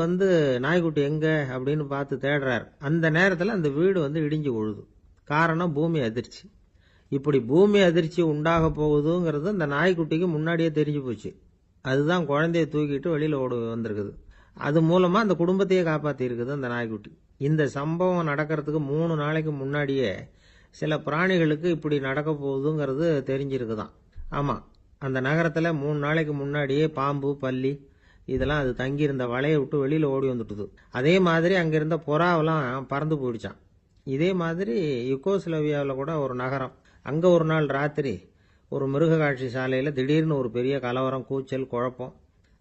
நாய்க்குட்டி எங்க அப்படின்னு பார்த்து தேடுறார். அந்த நேரத்தில் அந்த வீடு இடிஞ்சு விழுது. காரணம் பூமி அதிர்ச்சி. இப்படி பூமி அதிர்ச்சி உண்டாக போகுதுங்கிறது இந்த நாய்க்குட்டிக்கு முன்னாடியே தெரிஞ்சு போச்சு. அதுதான் குழந்தைய தூக்கிட்டு வெளியில ஓடி வந்திருக்குது. அது மூலமா அந்த குடும்பத்தையே காப்பாத்தி இருக்குது அந்த நாய்க்குட்டி. இந்த சம்பவம் நடக்கிறதுக்கு 3 நாளைக்கு முன்னாடியே சில பிராணிகளுக்கு இப்படி நடக்க போகுதுங்கிறது தெரிஞ்சிருக்குதான். ஆமா, அந்த நகரத்துல 3 நாளைக்கு முன்னாடியே பாம்பு, பல்லி இதெல்லாம் அது தங்கியிருந்த வலையை விட்டு வெளியில ஓடி வந்துட்டுது. அதே மாதிரி அங்கிருந்த புறாவெல்லாம் பறந்து போயிடுச்சான். இதே மாதிரி யுகோஸ்லோவியாவில் கூட ஒரு நகரம், அங்க ஒரு நாள் ராத்திரி ஒரு மிருக காட்சி சாலையில திடீர்னு ஒரு பெரிய கலவரம், கூச்சல், குழப்பம்.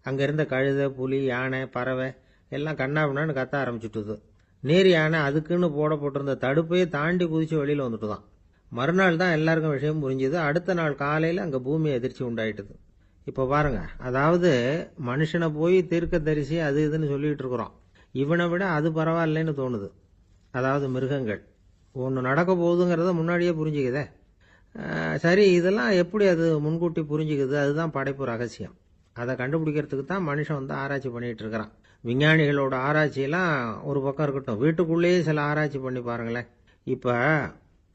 அங்க இருந்த கழுதை, புலி, யானை, பறவை எல்லாம் கண்ணாபின்னான்னு கத்த ஆரம்பிச்சுட்டுது. நீர் யானை அதுக்குன்னு போடப்பட்டிருந்த தடுப்பையே தாண்டி குதிச்சு வெளியில வந்துட்டுதான். மறுநாள் தான் எல்லாருக்கும் விஷயம் புரிஞ்சுது. அடுத்த நாள் காலையில அங்க பூமி அதிர்ச்சி உண்டாயிட்டுது. இப்ப பாருங்க, அதாவது மனுஷனை போய் தீர்க்க தரிசி அது இதுன்னு சொல்லிட்டு இருக்கிறோம். இவனை விட அது பரவாயில்லைன்னு தோணுது. அதாவது மிருகங்கள் ஒன்று நடக்க போகுதுங்கிறத முன்னாடியே புரிஞ்சுக்குதே. சரி, இதெல்லாம் எப்படி அது முன்கூட்டி புரிஞ்சுக்குது? அதுதான் படைப்பு ரகசியம். அதை கண்டுபிடிக்கிறதுக்கு தான் மனுஷன் வந்து ஆராய்ச்சி பண்ணிட்டு இருக்கிறான். விஞ்ஞானிகளோட ஆராய்ச்சியெல்லாம் ஒரு பக்கம் இருக்கட்டும், வீட்டுக்குள்ளேயே சில ஆராய்ச்சி பண்ணி பாருங்களேன். இப்ப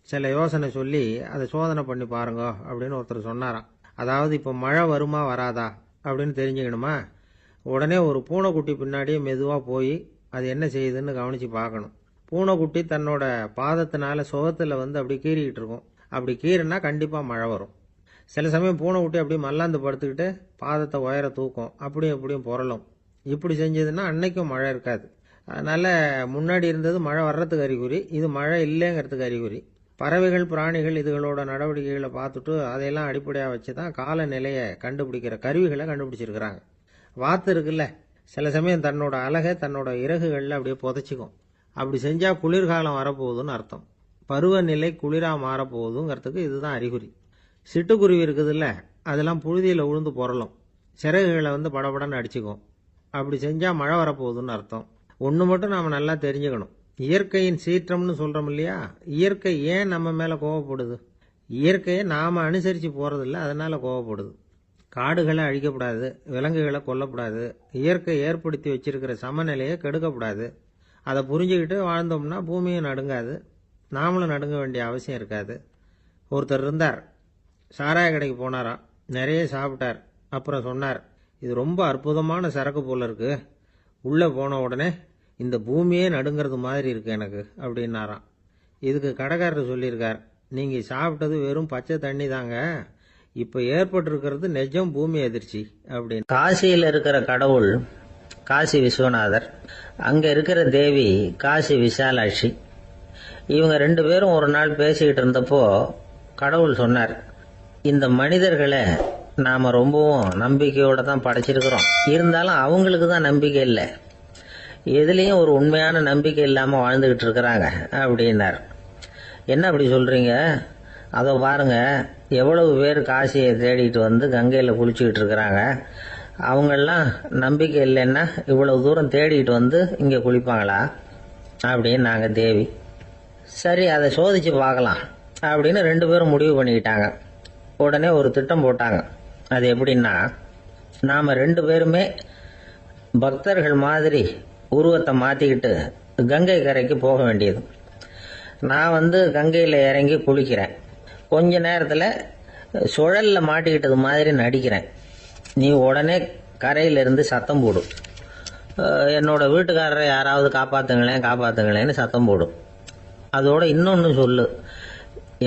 சில யோசனை சொல்லி அதை சோதனை பண்ணி பாருங்க அப்படின்னு ஒருத்தர் சொன்னாராம். அதாவது இப்ப மழை வருமா வராதா அப்படின்னு தெரிஞ்சுக்கணுமா, உடனே ஒரு பூனைக்குட்டி பின்னாடியே மெதுவா போய் அது என்ன செய்யுதுன்னு கவனிச்சு பார்க்கணும். பூனைக்குட்டி தன்னோட பாதத்தினால சுகத்துல வந்து அப்படி கீறிக்கிட்டு இருக்கும். அப்படி கீறினா கண்டிப்பா மழை வரும். சில சமயம் பூனைக்குட்டி அப்படி மல்லாந்து படுத்துக்கிட்டு பாதத்தை உயர தூக்கும், அப்படியும் இப்படியும் புரளும். இப்படி செஞ்சதுன்னா அன்னைக்கும் மழை இருக்காது. அதனால முன்னாடி இருந்தது மழை வர்றதுக்கு அறிகுறி, இது மழை இல்லைங்கிறதுக்கு அறிகுறி. பறவைகள், பிராணிகள் இதுகளோட நடவடிக்கைகளை பார்த்துட்டு அதையெல்லாம் அடிப்படையாக வச்சு தான் காலநிலையை கண்டுபிடிக்கிற கருவிகளை கண்டுபிடிச்சிருக்கிறாங்க. வாத்து இருக்குல்ல, சில சமயம் தன்னோட அலகை தன்னோட இறகுகளில் அப்படியே புதைச்சிக்கும். அப்படி செஞ்சா குளிர்காலம் வரப்போகுதுன்னு அர்த்தம். பருவநிலை குளிரா மாறப்போகுதுங்கிறதுக்கு இதுதான் அறிகுறி. சிட்டுக்குருவி இருக்குதுல்ல, அதெல்லாம் புழுதியில் உழுந்து புரளும், சிறகுகளை வந்து படபடன்னு அடிச்சுக்கும். அப்படி செஞ்சா மழை வரப்போகுதுன்னு அர்த்தம். ஒன்று மட்டும் நாம் நல்லா தெரிஞ்சுக்கணும், இயற்கையின் சீற்றம்னு சொல்றோம் இல்லையா, இயற்கை ஏன் நம்ம மேல கோவப்படுது? இயற்கையை நாம அனுசரிச்சு போறதில்ல, அதனால கோவப்படுது. காடுகளை அழிக்கப்படாது, விலங்குகளை கொல்லக்கூடாது, இயற்கை ஏற்படுத்தி வச்சிருக்கிற சமநிலையை கெடுக்கப்படாது. அதை புரிஞ்சுக்கிட்டு வாழ்ந்தோம்னா பூமியும் நடுங்காது, நாமளும் நடுங்க வேண்டிய அவசியம் இருக்காது. ஒருத்தர் இருந்தார், சாராய கடைக்கு போனாராம், நிறைய சாப்பிட்டார். அப்புறம் சொன்னார், இது ரொம்ப அற்புதமான சரக்கு போல இருக்கு, உள்ள போன உடனே இந்த பூமியே நடுங்கிறது மாதிரி இருக்கு எனக்கு அப்படின்னாராம். இதுக்கு கடைக்காரர் சொல்லியிருக்கார், நீங்க சாப்பிட்டது வெறும் பச்சை தண்ணி தாங்க, இப்ப ஏற்பட்டிருக்கிறது நிஜம் பூமி அதிர்ச்சி அப்படின்னு. காசியில் இருக்கிற கடவுள் காசி விஸ்வநாதர், அங்க இருக்கிற தேவி காசி விசாலாட்சி. இவங்க 2 பேரும் ஒரு நாள் பேசிக்கிட்டு இருந்தப்போ கடவுள் சொன்னார், இந்த மனிதர்களை நாம ரொம்பவும் நம்பிக்கையோட தான் படைச்சிருக்கிறோம், இருந்தாலும் அவங்களுக்கு தான் நம்பிக்கை இல்லை, எதுலேயும் ஒரு உண்மையான நம்பிக்கை இல்லாமல் வாழ்ந்துகிட்டு இருக்கிறாங்க அப்படின்னார். என்ன அப்படி சொல்றீங்க? அதோ பாருங்க, எவ்வளவு பேர் காசியை தேடிட்டு வந்து கங்கையில் குளிச்சுக்கிட்டு இருக்கிறாங்க, அவங்கெல்லாம் நம்பிக்கை இல்லைன்னா இவ்வளவு தூரம் தேடிட்டு வந்து இங்கே குளிப்பாங்களா அப்படின்னு நாங்கள் தேவி. சரி, அதை சோதிச்சு பார்க்கலாம் அப்படின்னு 2 பேரும் முடிவு பண்ணிக்கிட்டாங்க. உடனே ஒரு திட்டம் போட்டாங்க. அது எப்படின்னா, நாம் 2 பேருமே பக்தர்கள் மாதிரி உருவத்தை மாற்றிக்கிட்டு கங்கை கரைக்கு போக வேண்டியது. நான் வந்து கங்கையில் இறங்கி குளிக்கிறேன், கொஞ்ச நேரத்தில் சுழலில் மாட்டிக்கிட்டது மாதிரி நடிக்கிறேன். நீ உடனே கரையிலிருந்து சத்தம் போடும், என்னோட வீட்டுக்காரரை யாராவது காப்பாற்றுங்களேன் காப்பாற்றுங்களேன்னு சத்தம் போடும். அதோட இன்னொன்று சொல்லு,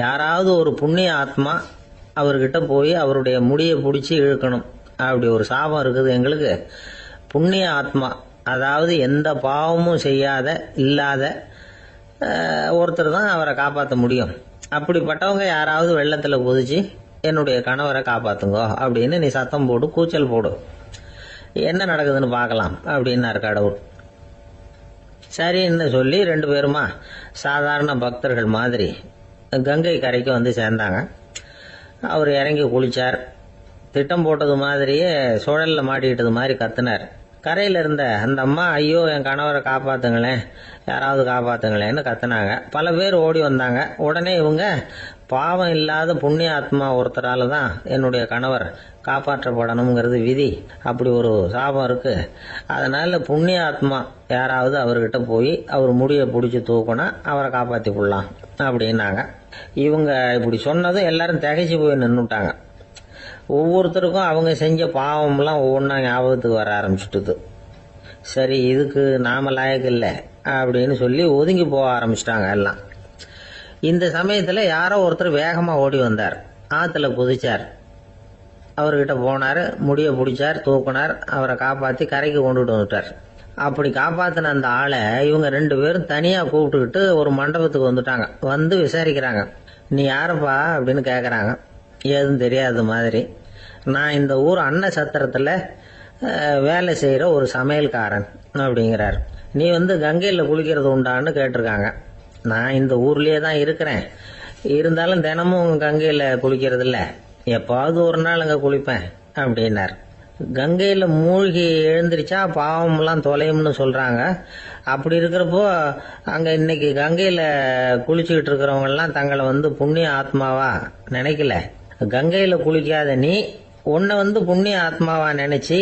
யாராவது ஒரு புண்ணிய ஆத்மா அவர்கிட்ட போய் அவருடைய முடியை பிடிச்சி இழுக்கணும். அப்படி ஒரு சாபம் இருக்குது எங்களுக்கு. புண்ணிய ஆத்மா, அதாவது எந்த பாவமும் செய்யாத இல்லாத ஒருத்தர் தான் அவரை காப்பாற்ற முடியும். அப்படிப்பட்டவங்க யாராவது வெள்ளத்தில் குதிச்சு என்னுடைய கணவரை காப்பாத்துங்கோ அப்படின்னு நீ சத்தம் போடு, கூச்சல் போடு, என்ன நடக்குதுன்னு பார்க்கலாம் அப்படின்னார் கடவுள். சரின்னு சொல்லி 2 பேருமா சாதாரண பக்தர்கள் மாதிரி கங்கை கரைக்கு வந்து சேர்ந்தாங்க. அவர் இறங்கி குளிச்சார். திட்டம் போட்டது மாதிரியே சுழல்ல மாட்டிக்கிட்டது மாதிரி கத்துனார். கரையில் இருந்த அந்த அம்மா, ஐயோ என் கணவரை காப்பாத்துங்களேன், யாராவது காப்பாத்துங்களேன்னு கத்துனாங்க. பல பேர் ஓடி வந்தாங்க. உடனே இவங்க பாவம் இல்லாத புண்ணிய ஆத்மா ஒருத்தரால தான் என்னுடைய கணவர் காப்பாற்றப்படணுங்கிறது விதி. அப்படி ஒரு சாபம் இருக்கு. அதனால புண்ணிய ஆத்மா யாராவது அவர்கிட்ட போய் அவர் முடியை பிடிச்சி தூக்குனா அவரை காப்பாற்றி கொள்ளலாம் அப்படின்னாங்க. இவங்க இப்படி சொன்னதும் எல்லாரும் திகைச்சு போய் நின்றுட்டாங்க. ஒவ்வொருத்தருக்கும் அவங்க செஞ்ச பாவம்லாம் ஒவ்வொன்றா ஞாபகத்துக்கு வர ஆரம்பிச்சுட்டுது. சரி, இதுக்கு நாம லாயக்கு இல்லை அப்படின்னு சொல்லி ஒதுங்கி போக ஆரம்பிச்சிட்டாங்க எல்லாம். இந்த சமயத்தில் யாரோ ஒருத்தர் வேகமாக ஓடி வந்தார். ஆற்றுல குதிச்சார். அவர்கிட்ட போனார், முடியை பிடிச்சார், தூக்குனார், அவரை காப்பாற்றி கரைக்கு கொண்டுட்டு வந்துட்டார். அப்படி காப்பாற்றின அந்த ஆளை இவங்க 2 பேரும் தனியாக கூப்பிட்டுக்கிட்டு ஒரு மண்டபத்துக்கு வந்துட்டாங்க. வந்து விசாரிக்கிறாங்க. நீ யாரப்பா அப்படின்னு கேட்குறாங்க. ஏதும் தெரியாத மாதிரி. நான் இந்த ஊர் அன்ன சத்திரத்தில் வேலை செய்கிற ஒரு சமையல்காரன் அப்படிங்கிறார். நீ வந்து கங்கையில் குளிக்கிறது உண்டான்னு கேட்டிருக்காங்க. நான் இந்த ஊர்லேயே தான் இருக்கிறேன். இருந்தாலும் தினமும் கங்கையில் குளிக்கிறது இல்லை, எப்பாவது ஒரு நாள் அங்கே குளிப்பேன் அப்படின்னார். கங்கையில் மூழ்கி எழுந்திரிச்சா பாவம்லாம் தொலையும்னு சொல்கிறாங்க. அப்படி இருக்கிறப்போ அங்கே இன்னைக்கு கங்கையில் குளிச்சுக்கிட்டு இருக்கிறவங்கெல்லாம் தங்களை வந்து புண்ணிய ஆத்மாவா நினைக்கல. கங்கையில் குளிக்காத நீ உன்னை வந்து புண்ணிய ஆத்மாவா நினைச்சு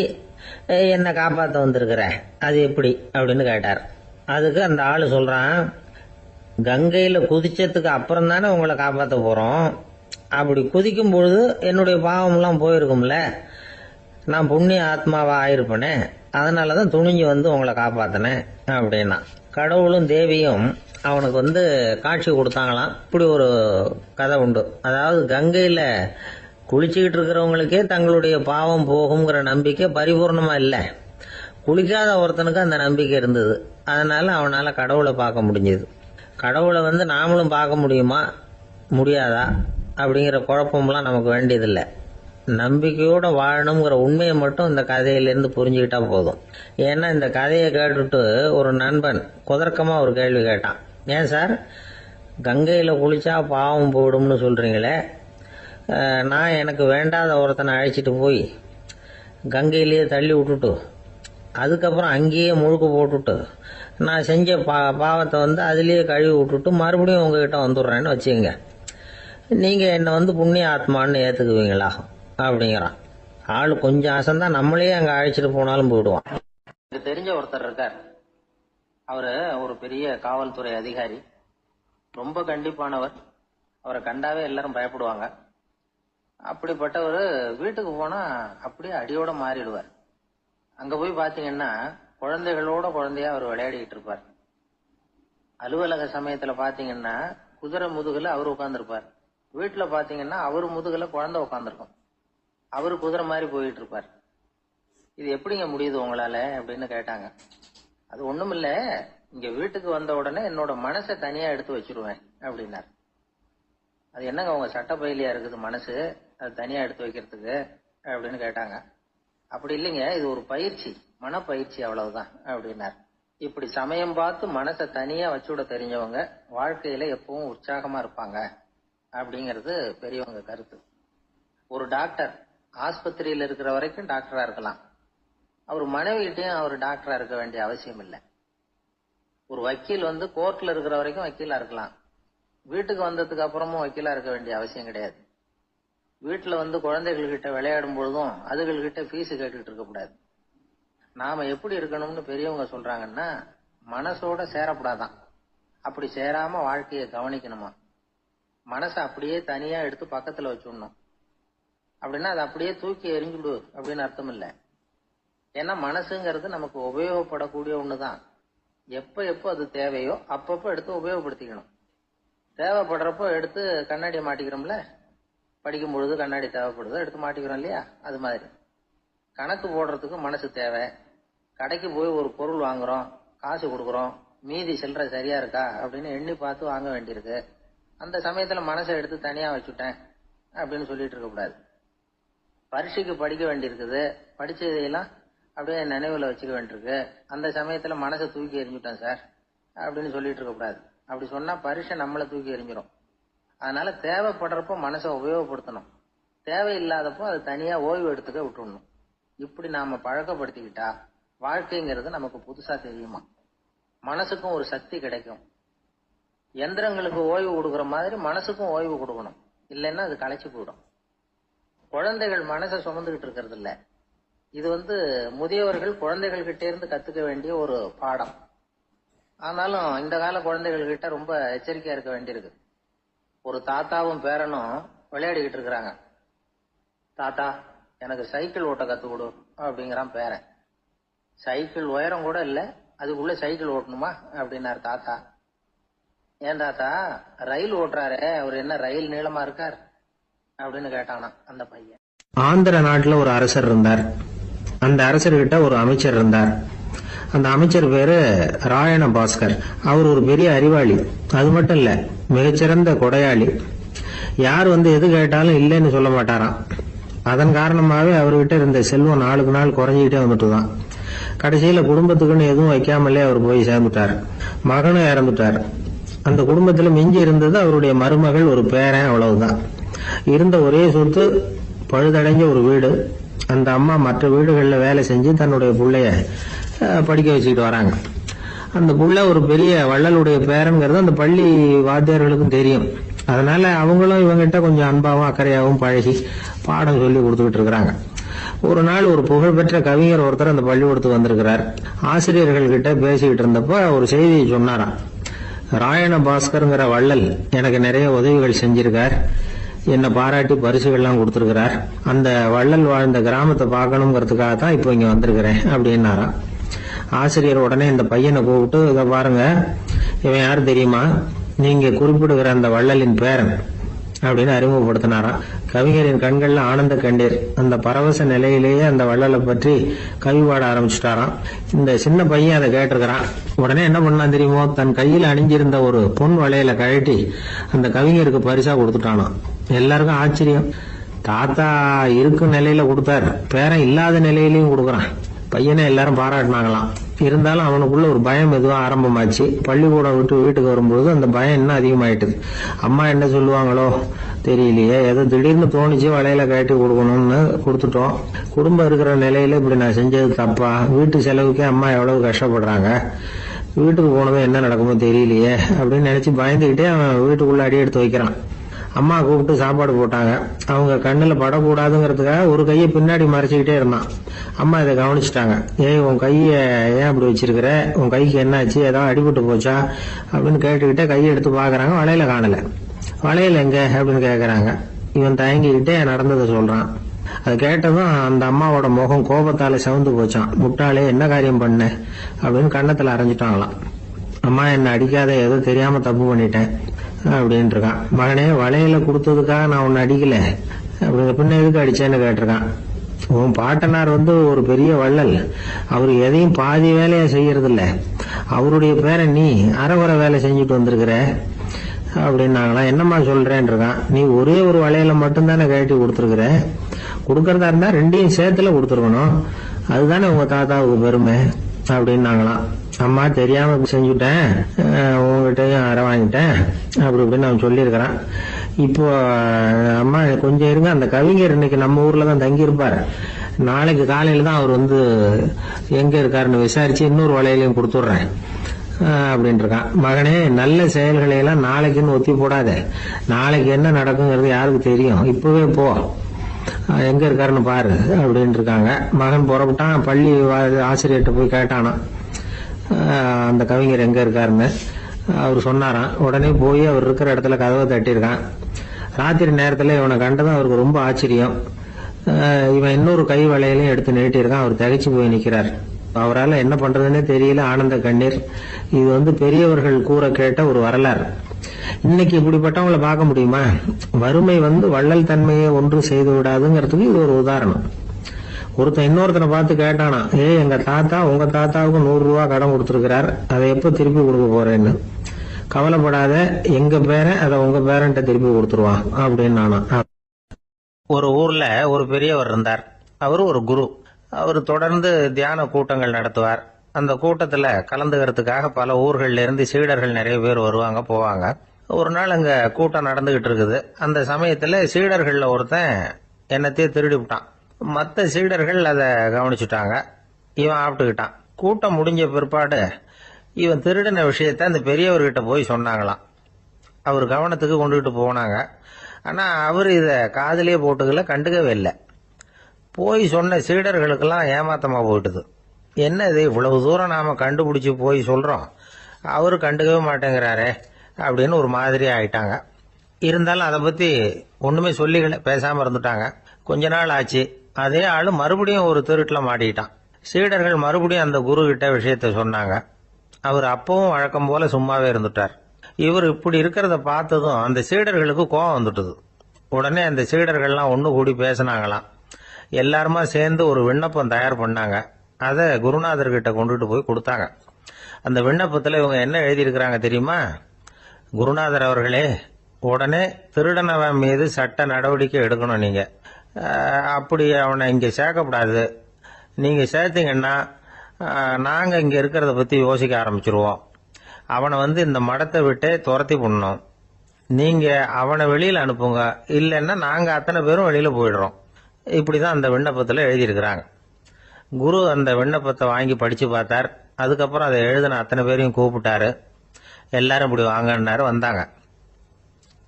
என்னை காப்பாற்ற வந்திருக்கிற, அது எப்படி அப்படின்னு கேட்டார். அதுக்கு அந்த ஆள் சொல்றான், கங்கையில் குதிச்சதுக்கு அப்புறம் தானே உங்களை காப்பாற்ற போறோம். அப்படி குதிக்கும் பொழுது என்னுடைய பாவம்லாம் போயிருக்கும்ல, நான் புண்ணிய ஆத்மாவா ஆயிருப்பேனே, அதனாலதான் துணிஞ்சு வந்து உங்களை காப்பாத்தினேன் அப்படின்னா. கடவுளும் தேவியும் அவனுக்கு வந்து காட்சி கொடுத்தாங்களாம். இப்படி ஒரு கதை உண்டு. அதாவது கங்கையில குளிச்சுக்கிட்டு இருக்கிறவங்களுக்கே தங்களுடைய பாவம் போகுங்கிற நம்பிக்கை பரிபூர்ணமா இல்லை. குளிக்காத ஒருத்தனுக்கு அந்த நம்பிக்கை இருந்தது. அதனால அவனால கடவுளை பார்க்க முடிஞ்சது. கடவுளை வந்து நாமளும் பார்க்க முடியுமா முடியாதா அப்படிங்கிற குழப்பம்லாம் நமக்கு வேண்டியதில்லை. நம்பிக்கையோட வாழணுங்கிற உண்மையை மட்டும் இந்த கதையிலேருந்து புரிஞ்சுக்கிட்டா போதும். ஏன்னா இந்த கதையை கேட்டுட்டு ஒரு நண்பன் குதர்க்கமா ஒரு கேள்வி கேட்டான். ஏன் சார், கங்கையில் குளிச்சா பாவம் போயிடும்னு சொல்றீங்களே, நான் எனக்கு வேண்டாத ஒருத்தனை அழைச்சிட்டு போய் கங்கையிலேயே தள்ளி விட்டுட்டு அதுக்கப்புறம் அங்கேயே முழுக்க போட்டுட்டு நான் செஞ்ச பாவத்தை வந்து அதுலேயே கழுவி விட்டுட்டு மறுபடியும் உங்ககிட்ட வந்துடுறேன்னு வச்சுக்கோங்க, நீங்கள் என்னை வந்து புண்ணிய ஆத்மான்னு ஏற்றுக்குவீங்களா அப்படிங்கிறான். ஆள் கொஞ்சம் அசந்தான் நம்மளே அங்கே அழைச்சிட்டு போனாலும் போயிடுவான். எனக்கு தெரிஞ்ச ஒருத்தர் இருக்கார். அவரு ஒரு பெரிய காவல்துறை அதிகாரி, ரொம்ப கண்டிப்பானவர். அவரை கண்டாவே எல்லாரும் பயப்படுவாங்க. அப்படிப்பட்டவர் வீட்டுக்கு போனா அப்படியே அடியோட மாறிடுவார். அங்க போய் பாத்தீங்கன்னா குழந்தைகளோட குழந்தையா அவர் விளையாடிட்டு இருப்பார். அலுவலக சமயத்துல பாத்தீங்கன்னா குதிரை முதுகுல அவர் உட்கார்ந்துருப்பார். வீட்டுல பாத்தீங்கன்னா அவர் முதுகுல குழந்தை உட்காந்துருக்கும். அவரு குதிரை மாதிரி போயிட்டு இருப்பார். இது எப்படிங்க முடியுது உங்களால அப்படின்னு கேட்டாங்க. அது ஒண்ணுமில்ல, இங்க வீட்டுக்கு வந்த உடனே என்னோட மனசை தனியா எடுத்து வச்சிருவேன் அப்படின்னார். அது என்னங்க உங்க சட்டப்பயிலியா இருக்குது மனசு, அது தனியா எடுத்து வைக்கிறதுக்கு அப்படின்னு கேட்டாங்க. அப்படி இல்லைங்க, இது ஒரு பயிற்சி, மனப்பயிற்சி, அவ்வளவுதான் அப்படின்னார். இப்படி சமயம் பார்த்து மனசை தனியா வச்சுவிட தெரிஞ்சவங்க வாழ்க்கையில எப்பவும் உற்சாகமா இருப்பாங்க அப்படிங்கிறது பெரியவங்க கருத்து. ஒரு டாக்டர் ஆஸ்பத்திரியில இருக்கிற வரைக்கும் டாக்டரா இருக்கலாம். அவர் மனைவிகிட்டையும் அவர் டாக்டரா இருக்க வேண்டிய அவசியம் இல்லை. ஒரு வக்கீல் வந்து கோர்ட்ல இருக்கிற வரைக்கும் வக்கீலா இருக்கலாம். வீட்டுக்கு வந்ததுக்கு அப்புறமும் வக்கீலா இருக்க வேண்டிய அவசியம் கிடையாது. வீட்டுல வந்து குழந்தைகள்கிட்ட விளையாடும் பொழுதும் அதுகள்கிட்ட ஃபீஸ் கேட்டுட்டு இருக்க கூடாது. நாம எப்படி இருக்கணும்னு பெரியவங்க சொல்றாங்கன்னா, மனசோட சேரப்படாதான். அப்படி சேராம வாழ்க்கையை கவனிக்கணுமா. மனசை அப்படியே தனியா எடுத்து பக்கத்துல வச்சுடணும். அப்படின்னா அதை அப்படியே தூக்கி எறிஞ்சுடு அப்படின்னு அர்த்தம் இல்லை. ஏன்னா மனசுங்கிறது நமக்கு உபயோகப்படக்கூடிய ஒண்ணுதான். எப்ப எப்போ அது தேவையோ அப்பப்போ எடுத்து உபயோகப்படுத்திக்கணும். தேவைப்படுறப்போ எடுத்து கண்ணாடியை மாட்டிக்கிறோம்ல, படிக்கும் பொழுது கண்ணாடி தேவைப்படுதோ எடுத்து மாட்டிக்கிறோம் இல்லையா, அது மாதிரி கணக்கு போடுறதுக்கு மனசு தேவை. கடைக்கு போய் ஒரு பொருள் வாங்குறோம், காசு கொடுக்குறோம், மீதி சில்லறை சரியா இருக்கா அப்படின்னு எண்ணி பார்த்து வாங்க வேண்டியிருக்கு. அந்த சமயத்துல மனசை எடுத்து தனியா வச்சுட்டேன் அப்படின்னு சொல்லிட்டு இருக்க கூடாது. பரீட்சைக்கு படிக்க வேண்டியிருக்குது, படிச்சதையெல்லாம் அப்படியே நினைவுல வச்சுக்க வேண்டியிருக்கு. அந்த சமயத்துல மனசை தூக்கி எறிஞ்சுட்டேன் சார் அப்படின்னு சொல்லிட்டு இருக்க கூடாது. அப்படி சொன்னா பரீட்சை நம்மளை தூக்கி எறிஞ்சிடும். அதனால தேவைப்படுறப்போ மனசை உபயோகப்படுத்தணும், தேவையில்லாதப்போ அது தனியா ஓய்வு எடுத்துக்க விட்டுடணும். இப்படி நாம பழக்கப்படுத்திக்கிட்டா வாழ்க்கைங்கிறது நமக்கு புதுசா தெரியுமா. மனசுக்கும் ஒரு சக்தி கிடைக்கும். எந்திரங்களுக்கு ஓய்வு கொடுக்கற மாதிரி மனசுக்கும் ஓய்வு கொடுக்கணும், இல்லைன்னா அது களைச்சு போயிடும். குழந்தைகள் மனசை சுமந்துகிட்டு இருக்கிறது இல்ல. இது முதியவர்கள் குழந்தைகள் கிட்டே இருந்து கத்துக்க வேண்டிய ஒரு பாடம். ஆனாலும் இந்த கால குழந்தைகள் கிட்ட ரொம்ப எச்சரிக்கையா இருக்க வேண்டியிருக்கு. ஒரு தாத்தாவும் பேரனும் விளையாடிக்கிட்டு இருக்கிறாங்க. தாத்தா, எனக்கு சைக்கிள் ஓட்ட கத்து கொடு அப்படிங்கிறான் பேரன். சைக்கிள் உயரம் கூட இல்ல, அதுக்குள்ள சைக்கிள் ஓட்டணுமா அப்படின்னாரு தாத்தா. ஏன் தாத்தா, ரயில் ஓட்டுறாரு, அவர் என்ன ரயில் நீளமா இருக்கார் அப்படின்னு கேட்டானா அந்த பையன். ஆந்திர நாட்டுல ஒரு அரசர் இருந்தார். அந்த அரசர்கிட்ட ஒரு அமைச்சர் இருந்தார். அந்த அமைச்சர் பேரு ராயண பாஸ்கர். அவர் ஒரு பெரிய அறிவாளி. அது மட்டும் இல்ல, மிகச்சிறந்த கொடையாளி. யார் எது கேட்டாலும் இல்லைன்னு சொல்ல மாட்டாராம். அதன் காரணமாவே அவர்கிட்ட இருந்த செல்வம் நாளுக்கு நாள் குறைஞ்சிக்கிட்டே வந்துட்டுதான். கடைசியில குடும்பத்துக்குன்னு எதுவும் வைக்காமலே அவர் போய் சேர்ந்துட்டார். மகனும் இறந்துட்டார். அந்த குடும்பத்துல மிஞ்சி இருந்தது அவருடைய மருமகள், ஒரு பேரன், அவ்வளவுதான். இருந்த ஒரே சொத்து பழுதடைஞ்ச ஒரு வீடு. அந்த அம்மா மற்ற வீடுகள்ல வேலை செஞ்சு தன்னுடைய பிள்ளைய படிக்க வச்சுக்கிட்டு வராங்க. அந்த புள்ள ஒரு பெரிய வள்ளலுடைய பேரன்கிறது அந்த பள்ளி வாத்தியார்களுக்கும் தெரியும். அதனால அவங்களும் இவங்கிட்ட கொஞ்சம் அன்பாவும் அக்கறையாகவும் பழகி பாடம் சொல்லி கொடுத்துக்கிட்டு இருக்கிறாங்க. ஒரு நாள் ஒரு புகழ்பெற்ற கவிஞர் ஒருத்தர் அந்த பள்ளிக்கூடத்துக்கு வந்திருக்கிறார். ஆசிரியர்கள் கிட்ட பேசிக்கிட்டு இருந்தப்ப ஒரு செய்தியை சொன்னாராம். ராயண பாஸ்கர்ங்கிற வள்ளல் எனக்கு நிறைய உதவிகள் செஞ்சிருக்கார், என்னை பாராட்டி பரிசுகள்லாம் கொடுத்திருக்கிறார். அந்த வள்ளல் வாழ்ந்த கிராமத்தை பார்க்கணுங்கிறதுக்காக தான் இப்போ இங்க வந்திருக்கிறேன் அப்படின்னாராம். ஆசிரியர் உடனே இந்த பையனை கூப்பிட்டு, இதை பாருங்க, இவன் யாரு தெரியுமா, நீங்க குறிப்பிடுகிற அந்த வள்ளலின் பேரன் அப்படின்னு அறிமுகப்படுத்தினாராம். கவிஞரின் கண்கள்ல ஆனந்த கண்ணீர். அந்த பரவச நிலையிலேயே அந்த வள்ளலை பற்றி கவி பாட ஆரம்பிச்சுட்டாராம். இந்த சின்ன பையன் அதை கேட்டிருக்கிறான். உடனே என்ன பண்ணான் தெரியுமோ, தன் கையில் அணிஞ்சிருந்த ஒரு பொன் வளையல கழட்டி அந்த கவிஞருக்கு பரிசா கொடுத்துட்டானாம். எல்லாருக்கும் ஆச்சரியம். தாத்தா இருக்கும் நிலையில கொடுத்தார், பேரன் இல்லாத நிலையிலையும் கொடுக்கறான். பையனை எல்லாரும் பாராட்டினாங்களாம். இருந்தாலும் அவனுக்குள்ள ஒரு பயம் எதுவும் ஆரம்பமாச்சு. பள்ளிக்கூடம் விட்டு வீட்டுக்கு வரும்போது அந்த பயம் இன்னும் அதிகமாயிட்டுது. அம்மா என்ன சொல்லுவாங்களோ தெரியலையே, ஏதோ திடீர்னு தோணிச்சு வளையல கட்டி கொடுக்கணும்னு கொடுத்துட்டோம். குடும்பம் இருக்கிற நிலையில இப்படி நான் செஞ்சது தப்பா, வீட்டு செலவுக்கே அம்மா எவ்வளவு கஷ்டப்படுறாங்க, வீட்டுக்கு போனதும் என்ன நடக்குமோ தெரியலையே அப்படின்னு நினைச்சு பயந்துகிட்டே அவன் வீட்டுக்குள்ள அடி எடுத்து வைக்கிறான். அம்மா கூப்பிட்டு சாப்பாடு போட்டாங்க. அவங்க கண்ணுல படக்கூடாதுங்கிறதுக்காக ஒரு கையை பின்னாடி மறைச்சுக்கிட்டே இருந்தான். அம்மா இதை கவனிச்சுட்டாங்க. ஏய், உன் கைய ஏன் அப்படி வச்சிருக்கிற, உன் கைக்கு என்னாச்சு, ஏதாவது அடிபட்டு போச்சா அப்படின்னு கேட்டுக்கிட்டே கையை எடுத்து பாக்குறாங்க. வளையல காணல. வளையல் எங்க அப்படின்னு கேக்குறாங்க. இவன் தயங்கிக்கிட்டே நடந்ததை சொல்றான். அதை கேட்டதும் அந்த அம்மாவோட முகம் கோபத்தால செவந்து போச்சான். முட்டாளே, என்ன காரியம் பண்ண அப்படின்னு கன்னத்துல அரைஞ்சிட்டாங்களாம். அம்மா, என்ன அடிக்காத, ஏதோ தெரியாம தப்பு பண்ணிட்டேன் அப்படின்னு இருக்கான். மகனே, வளையல கொடுத்ததுக்காக நான் உன்னை அடிக்கல, அப்படி பின்ன எதுக்கு அடிச்சேன்னு கேட்டிருக்கான். உன் பாட்டனார் ஒரு பெரிய வள்ளல், அவரு எதையும் பாதி வேலையா செய்யறது இல்ல, அவருடைய பேரை நீ அரைகுறை வேலை செஞ்சுட்டு வந்திருக்கிற அப்படின்னாங்களாம். என்னம்மா சொல்றேன் இருக்கான். நீ ஒரே ஒரு வளையல மட்டும்தானே கழட்டி கொடுத்துருக்குற, கொடுக்கறதா இருந்தா ரெண்டையும் சேர்த்துல கொடுத்துருக்கணும், அதுதானே உங்க தாத்தாவுக்கு பெருமை அப்படின்னாங்களாம். அம்மா, தெரியாம செஞ்சுட்டேன், உங்ககிட்டயும் அரை வாங்கிட்டேன் அப்படி இப்படின்னு அவன் சொல்லியிருக்கிறான். இப்போ அம்மா கொஞ்சம் இருங்க, அந்த கவிஞர் இன்னைக்கு நம்ம ஊர்ல தான் தங்கி இருப்பாரு, நாளைக்கு காலையில தான் அவர் எங்க இருக்காருன்னு விசாரிச்சு இன்னொரு வளையலையும் கொடுத்துடுறேன் அப்படின்னு இருக்கான். மகனே, நல்ல செயல்களை எல்லாம் நாளைக்குன்னு ஒத்தி போடாத, நாளைக்கு என்ன நடக்குங்கிறது யாருக்கு தெரியும், இப்பவே போ, எங்க இருக்காருன்னு பாரு அப்படின்னு இருக்காங்க. மகன் புறப்பட்டான். பள்ளி ஆசிரியர்கிட்ட போய் கேட்டானா அந்த கவிஞர் எங்க இருக்காருன்னு. அவர் சொன்னாராம். உடனே போய் அவர் இருக்கிற இடத்துல கதவை தட்டியிருக்கான். ராத்திரி நேரத்துல இவனை கண்டதும் அவருக்கு ரொம்ப ஆச்சரியம். இவன் இன்னொரு கை வளையலையும் எடுத்து நீட்டியிருக்கான். அவர் திகைச்சு போய் நிக்கிறார். அவரால் என்ன பண்றதுன்னே தெரியல. ஆனந்த கண்ணீர். இது பெரியவர்கள் கூற கேட்ட ஒரு வரலாறு. இன்னைக்கு இப்படிப்பட்டவங்களை பார்க்க முடியுமா? வறுமை வள்ளல் தன்மையை ஒன்று செய்து விடாதுங்கிறதுக்கு இது ஒரு உதாரணம். ஒருத்தன் இன்னொருத்தனை பார்த்து கேட்டானா, எங்க தாத்தா உங்க தாத்தாவுக்கு 100 ரூபாய் கடன் கொடுத்திருக்கிறார், அதை எப்ப திருப்பி கொடுக்க போறேன்னு. கவலைப்படாத, எங்க பேரன் அதை உங்க பேரன்ட்ட திருப்பி கொடுத்துருவான் அப்படின்னு நானா. ஒரு ஊர்ல ஒரு பெரியவர் இருந்தார். அவர் ஒரு குரு. அவர் தொடர்ந்து தியான கூட்டங்கள் நடத்துவார். அந்த கூட்டத்துல கலந்துக்கிறதுக்காக பல ஊர்கள்ல இருந்து சீடர்கள் நிறைய பேர் வருவாங்க போவாங்க. ஒரு நாள் அங்க கூட்டம் நடந்துகிட்டு இருக்குது. அந்த சமயத்துல சீடர்கள்ல ஒருத்தன் என்னத்தையே திருடி விட்டான். மற்ற சீடர்கள் அதை கவனிச்சுட்டாங்க. இவன் ஆப்பிட்டுக்கிட்டான். கூட்டம் முடிஞ்ச பிற்பாடு இவன் திருடின விஷயத்த அந்த பெரியவர்கிட்ட போய் சொன்னாங்களாம். அவர் கவனத்துக்கு கொண்டுகிட்டு போனாங்க. ஆனால் அவர் இதை காதிலே போட்டுக்கல, கண்டுக்கவே இல்லை. போய் சொன்ன சீடர்களுக்கெல்லாம் ஏமாத்தமாக போயிட்டுது. என்ன இது, இவ்வளவு தூரம் நாம் கண்டுபிடிச்சி போய் சொல்கிறோம், அவர் கண்டுக்கவே மாட்டேங்கிறாரே அப்படின்னு ஒரு மாதிரி ஆயிட்டாங்க. இருந்தாலும் அதை பற்றி ஒன்றுமே சொல்லிக்கல, பேசாமல் இருந்துட்டாங்க. கொஞ்ச நாள் ஆச்சு. அதே ஆள் மறுபடியும் ஒரு திருட்டில் மாட்டிக்கிட்டான். சீடர்கள் மறுபடியும் அந்த குரு கிட்ட விஷயத்த சொன்னாங்க. அவர் அப்பவும் வழக்கம் போல சும்மாவே இருந்துட்டார். இவர் இப்படி இருக்கிறத பார்த்ததும் அந்த சீடர்களுக்கு கோபம் வந்துட்டுது. உடனே அந்த சீடர்கள்லாம் ஒன்று கூடி பேசினாங்களாம். எல்லாருமா சேர்ந்து ஒரு விண்ணப்பம் தயார் பண்ணாங்க. அதை குருநாதர்கிட்ட கொண்டுட்டு போய் கொடுத்தாங்க. அந்த விண்ணப்பத்தில் இவங்க என்ன எழுதியிருக்கிறாங்க தெரியுமா? குருநாதர் அவர்களே, உடனே திருடனவன் மீது சட்ட நடவடிக்கை எடுக்கணும். நீங்கள் அப்படி அவனை இங்கே சேர்க்கக்கூடாது. நீங்கள் சேர்த்தீங்கன்னா நாங்கள் இங்கே இருக்கிறத பற்றி யோசிக்க ஆரம்பிச்சிருவோம். அவனை இந்த மடத்தை விட்டே துரத்தி பண்ணணும். நீங்கள் அவனை வெளியில் அனுப்புங்க, இல்லைன்னா நாங்கள் அத்தனை பேரும் வெளியில் போயிடுறோம். இப்படி தான் அந்த விண்ணப்பத்தில் எழுதியிருக்கிறாங்க. குரு அந்த விண்ணப்பத்தை வாங்கி படித்து பார்த்தார். அதுக்கப்புறம் அதை எழுதின அத்தனை பேரையும் கூப்பிட்டாரு. எல்லாரும் இப்படி வாங்கன்னாரு. வந்தாங்க.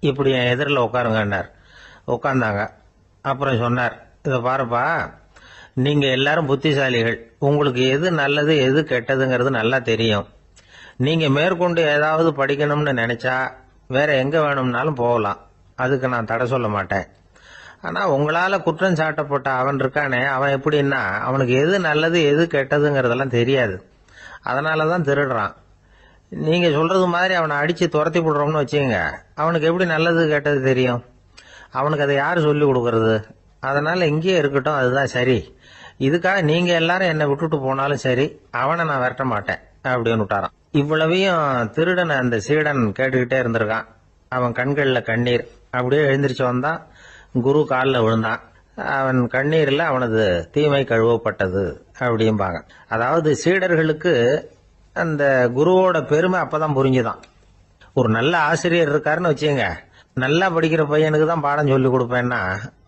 இப்படி என் எதிரில் உட்காருங்கன்னார். உட்காந்தாங்க. அப்புறம் சொன்னார், இதை பாருப்பா, நீங்கள் எல்லாரும் புத்திசாலிகள். உங்களுக்கு எது நல்லது எது கெட்டதுங்கிறது நல்லா தெரியும். நீங்கள் மேற்கொண்டு ஏதாவது படிக்கணும்னு நினச்சா வேற எங்கே வேணும்னாலும் போகலாம். அதுக்கு நான் தடை சொல்ல மாட்டேன். ஆனால் உங்களால் குற்றம் சாட்டப்பட்ட அவன் இருக்கானே, அவன் எப்படின்னா அவனுக்கு எது நல்லது எது கெட்டதுங்கிறதெல்லாம் தெரியாது. அதனால தான் திருடுறான். நீங்கள் சொல்கிறது மாதிரி அவனை அடித்து துரத்தி விடுறோம்னு வச்சுக்கோங்க, அவனுக்கு எப்படி நல்லது கெட்டது தெரியும்? அவனுக்கு அதை யார் சொல்லி கொடுக்கறது? அதனால் இங்கேயே இருக்கட்டும், அதுதான் சரி. இதுக்காக நீங்கள் எல்லாரும் என்னை விட்டுட்டு போனாலும் சரி, அவனை நான் விரட்ட மாட்டேன் அப்படின்னு விட்டாரான். இவ்வளவையும் திருடனை அந்த சீடன் கேட்டுக்கிட்டே இருந்திருக்கான். அவன் கண்களில் கண்ணீர். அப்படியே எழுந்திரிச்சு வந்தான். குரு காலில் விழுந்தான். அவன் கண்ணீரில் அவனது தீமை கழுவப்பட்டது அப்படிம்பாங்க. அதாவது சீடர்களுக்கு அந்த குருவோட பெருமை அப்பதான் புரிஞ்சுதான். ஒரு நல்ல ஆசிரியர் இருக்காருன்னு வச்சுங்க, நல்லா படிக்கிற பையனுக்கு தான் பாடம் சொல்லி கொடுப்பேன்னா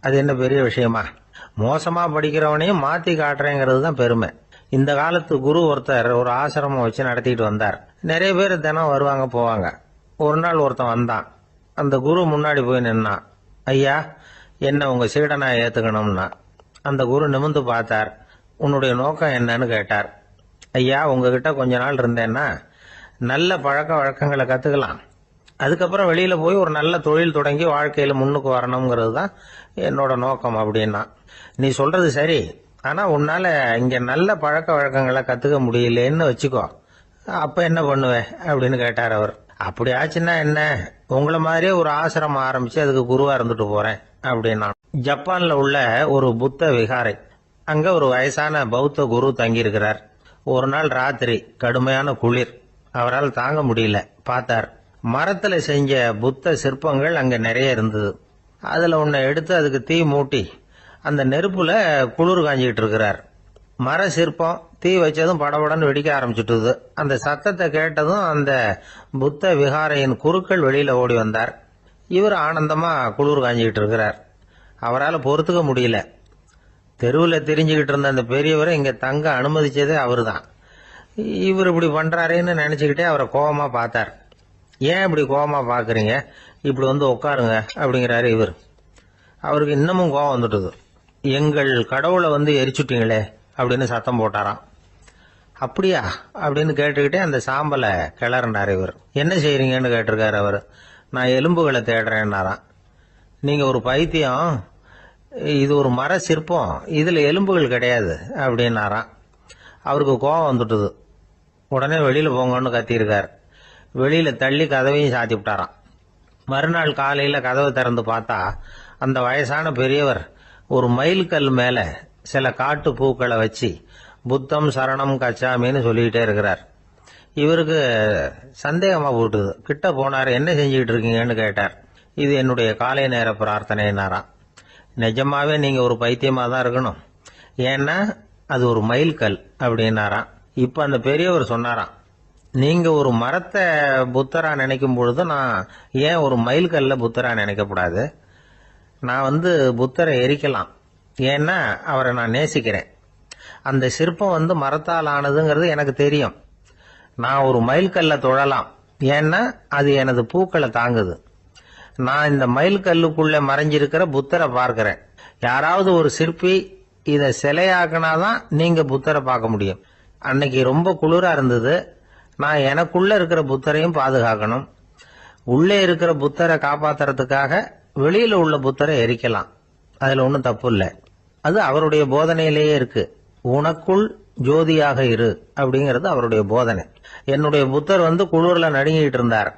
அது என்ன பெரிய விஷயமா? மோசமா படிக்கிறவனையும் மாத்தி காட்டுறேங்கிறது தான் பெருமை. இந்த காலத்து குரு ஒருத்தர் ஒரு ஆசிரமம் வச்சு நடத்திட்டு வந்தார். நிறைய பேர் தினம் வருவாங்க போவாங்க. ஒரு நாள் ஒருத்தன் வந்தான். அந்த குரு முன்னாடி போய் நின்னான். ஐயா, என்ன உங்க சீடனா ஏத்துக்கணும்னா. அந்த குரு நிமிர்ந்து பார்த்தார். உன்னுடைய நோக்கம் என்னன்னு கேட்டார். ஐயா, உங்ககிட்ட கொஞ்ச நாள் இருந்தேன்னா நல்ல பழக்க வழக்கங்களை கத்துக்கலாம். அதுக்கப்புறம் வெளியில போய் ஒரு நல்ல தொழில் தொடங்கி வாழ்க்கையில முன்னுக்கு வரணுங்கிறது தான் என்னோட நோக்கம் அப்படின்னா. நீ சொல்றது சரி, ஆனா உன்னால இங்க நல்ல பழக்க வழக்கங்களை கத்துக்க முடியலன்னு வச்சுக்கோ, அப்ப என்ன பண்ணுவேன் அப்படின்னு கேட்டார் அவர். அப்படி ஆச்சுன்னா என்ன, உங்களை மாதிரியே ஒரு ஆசிரமம் ஆரம்பிச்சு அதுக்கு குருவா இருந்துட்டு போறேன் அப்படின்னா. ஜப்பான்ல உள்ள ஒரு புத்த விகாரை, அங்க ஒரு வயசான பௌத்த குரு தங்கி இருக்கிறார். ஒரு நாள் ராத்திரி கடுமையான குளிர். அவரால் தாங்க முடியல. பார்த்தார், மரத்துல செஞ்ச புத்த சிற்பங்கள் அங்க நிறைய இருந்தது. அதுல ஒன்ன எடுத்து அதுக்கு தீ மூட்டி அந்த நெருப்புல குளிர் காஞ்சிக்கிட்டு இருக்கிறார். மர சிற்பம் தீ வச்சதும் படபடன்னு வெடிக்க ஆரம்பிச்சுட்டுது. அந்த சத்தத்தை கேட்டதும் அந்த புத்த விகாரையின் குருக்கள் வெளியில ஓடி வந்தார். இவர் ஆனந்தமா குளிர் காஞ்சிக்கிட்டு இருக்கிறார். அவரால் பொறுத்துக்க முடியல. தெருவில் தெரிஞ்சுக்கிட்டு இருந்த அந்த பெரியவரை இங்க தங்க அனுமதிச்சதே அவரு தான். இவர் இப்படி பண்றாருன்னு நினைச்சுக்கிட்டே அவரை கோபமா பார்த்தார். ஏன் இப்படி கோபமா பாக்குறீங்க, இப்படி உட்காருங்க அப்படிங்கிறாரு இவர். அவருக்கு இன்னமும் கோபம் வந்துட்டுது. எங்கள் கடவுளை எரிச்சுட்டீங்களே அப்படின்னு சத்தம் போட்டாராம். அப்படியா அப்படின்னு கேட்டுக்கிட்டே அந்த சாம்பலை கிளறினார் இவர். என்ன செய்யறீங்கன்னு கேட்டிருக்காரு அவர். நான் எலும்புகளை தேடுறேன்னாராம். நீங்க ஒரு பைத்தியம், இது ஒரு மர சிற்பம், இதுல எலும்புகள் கிடையாது அப்படின்னாராம். அவருக்கு கோபம் வந்துட்டுது. உடனே வெளியில போங்கன்னு கத்தியிருக்காரு. வெளியில தள்ளி கதவையும் சாத்தி விட்டாராம். மறுநாள் காலையில கதவை திறந்து பார்த்தா அந்த வயசான பெரியவர் ஒரு மைல்கல் மேல சில காட்டு பூக்களை வச்சு புத்தம் சரணம் கச்சாமின்னு சொல்லிக்கிட்டே இருக்கிறார். இவருக்கு சந்தேகமா போட்டுது. கிட்ட போனார். என்ன செஞ்சுக்கிட்டு இருக்கீங்கன்னு கேட்டார். இது என்னுடைய காலை நேர பிரார்த்தனைனாராம். நிஜமாவே நீங்க ஒரு பைத்தியமா தான் இருக்கணும், ஏன்னா அது ஒரு மைல்கல் அப்படின்னாராம். இப்ப அந்த பெரியவர் சொன்னாராம், நீங்க ஒரு மரத்தை புத்தரா நினைக்கும் பொழுது நான் ஏன் ஒரு மைல்கல்ல புத்தரா நினைக்கக்கூடாது? நான் புத்தரை எரிக்கலாம், ஏன்னா அவரை நான் நேசிக்கிறேன். அந்த சிற்பம் மரத்தால் ஆனதுங்கிறது எனக்கு தெரியும். நான் ஒரு மைல்கல்ல தொழலாம், ஏன்னா அது எனது பூக்களை தாங்குது. நான் இந்த மயில் கல்லுக்குள்ள மறைஞ்சிருக்கிற புத்தரை பார்க்கிறேன். யாராவது ஒரு சிற்பி இதை சிலையாக்கினாதான் நீங்க புத்தரை பார்க்க முடியும். அன்னைக்கு ரொம்ப குளிரா இருந்தது. நான் எனக்குள்ள இருக்கிற புத்தரையும் பாதுகாக்கணும். உள்ளே இருக்கிற புத்தரை காப்பாத்துறதுக்காக வெளியில உள்ள புத்தரை எரிக்கலாம். அதுல ஒன்றும் தப்பு இல்லை. அது அவருடைய போதனையிலேயே இருக்கு. உனக்குள் ஜோதியாக இரு அப்படிங்கிறது அவருடைய போதனை. என்னுடைய புத்தர் குளிர்ல நடுங்கிட்டு இருந்தார்.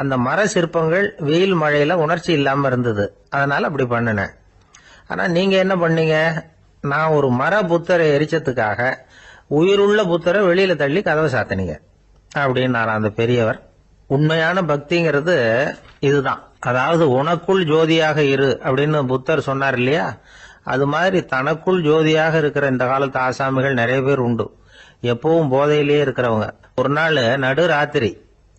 அந்த மர சிற்பங்கள் வெயில் மழையில உணர்ச்சி இல்லாம இருந்தது. அதனால அப்படி பண்ணினேன். ஆனா நீங்க என்ன பண்ணீங்க? நான் ஒரு மர புத்தரை எரிச்சதுக்காக உயிருள்ள புத்தரை வெளியில தள்ளி கதவை சாத்தினீங்க அப்படின்னாராம் அந்த பெரியவர். உண்மையான பக்திங்கிறது இதுதான். அதாவது உனக்குள் ஜோதியாக இரு அப்படின்னு புத்தர் சொன்னார் இல்லையா, அது மாதிரி தனக்குள் ஜோதியாக இருக்கிற இந்த காலத்து ஆசாமிகள் நிறைய பேர் உண்டு. எப்பவும் போதையிலேயே இருக்கிறவங்க. ஒரு நாள் நடு ராத்திரி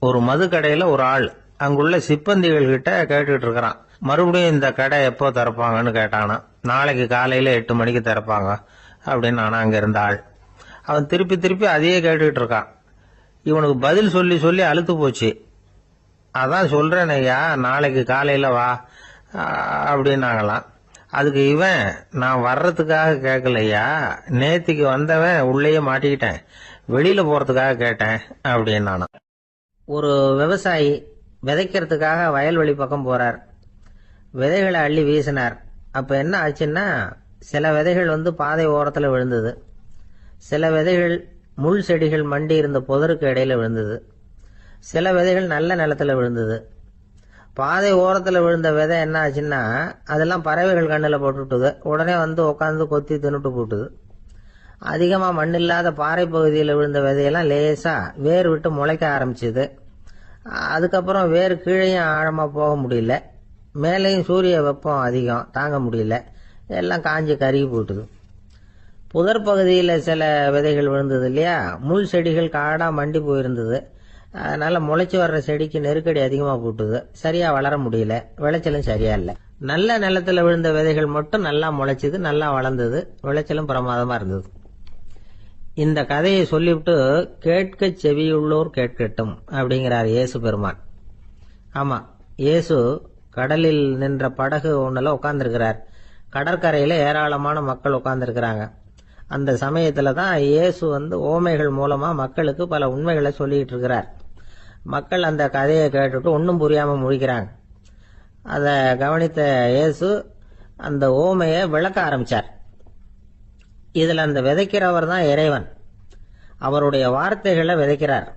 ஒரு மது கடையில ஒரு ஆள் அங்குள்ள சிப்பந்திகள் கிட்ட கேட்டுட்டு இருக்கிறான். மறுபடியும் இந்த கடை எப்போ திறப்பாங்கன்னு கேட்டானா. நாளைக்கு காலையில 8 மணிக்கு திறப்பாங்க அப்படின்னு நானா அங்க இருந்த ஆள். அவன் திருப்பி திருப்பி அதையே கேட்டுக்கிட்டு இருக்கான். இவனுக்கு பதில் சொல்லி சொல்லி அலுத்து போச்சு. அதான் சொல்றேன் ஐயா, நாளைக்கு காலையில வா அப்படின்னாங்களாம். அதுக்கு இவன், நான் வர்றதுக்காக கேட்கலையா, நேத்திக்கு வந்தவன் உள்ளேயே மாட்டிக்கிட்டேன், வெளியில போறதுக்காக கேட்டேன் அப்படின்னு. ஒரு விவசாயி விதைக்கிறதுக்காக வயல்வெளி பக்கம் போறார். விதைகளை அள்ளி வீசினார். அப்ப என்ன ஆச்சுன்னா, சில விதைகள் பாதை ஓரத்துல விழுந்தது. சில விதைகள் முள் செடிகள் மண்டி இருந்த புதருக்கு இடையில விழுந்தது. சில விதைகள் நல்ல நிலத்துல விழுந்தது. பாதை ஓரத்துல விழுந்த விதை என்ன ஆச்சுன்னா, அதெல்லாம் பறவைகள் கண்ணில் போட்டுட்டுது. உடனே உட்காந்து கொத்தி தின்னுட்டு போட்டுது. அதிகமா மண் இல்லாத பாறை பகுதியில் விழுந்த விதையெல்லாம் லேசா வேர் விட்டு முளைக்க ஆரம்பிச்சுது. அதுக்கப்புறம் வேர் கீழேயும் ஆழமா போக முடியல, மேலேயும் சூரிய வெப்பம் அதிகம் தாங்க முடியல, எல்லாம் காஞ்சி கருகி போட்டுது. புதர் பகுதியில் சில விதைகள் விழுந்தது இல்லையா, முள் செடிகள் காடா மண்டி போயிருந்தது. அதனால முளைச்சு வர்ற செடிக்கு நெருக்கடி அதிகமா போட்டுது, சரியா வளர முடியல, விளைச்சலும் சரியா இல்லை. நல்ல நிலத்துல விழுந்த விதைகள் மட்டும் நல்லா முளைச்சுது, நல்லா வளர்ந்தது, விளைச்சலும் பிரமாதமா இருந்தது. இந்த கதையை சொல்லிவிட்டு கேட்க செவியுள்ளோர் கேட்கட்டும் அப்படிங்கிறார் இயேசு பெருமான். ஆமா, இயேசு கடலில் நின்ற படகு ஒண்ணுல உட்கார்ந்துருக்கிறார். கடற்கரையில ஏராளமான மக்கள் உட்கார்ந்துருக்கிறாங்க. அந்த சமயத்துல தான் இயேசு ஓமைகள் மூலமா மக்களுக்கு பல உண்மைகளை சொல்லிட்டு இருக்கிறார். மக்கள் அந்த கதையை கேட்டுட்டு ஒன்னும் புரியாம முழிக்கிறாங்க. அத கவனித்த இயேசு அந்த ஓமையை விளக்க ஆரம்பிச்சார். இதுல அந்த விதைக்கிறவர் தான் இறைவன். அவருடைய வார்த்தைகளை விதைக்கிறார்.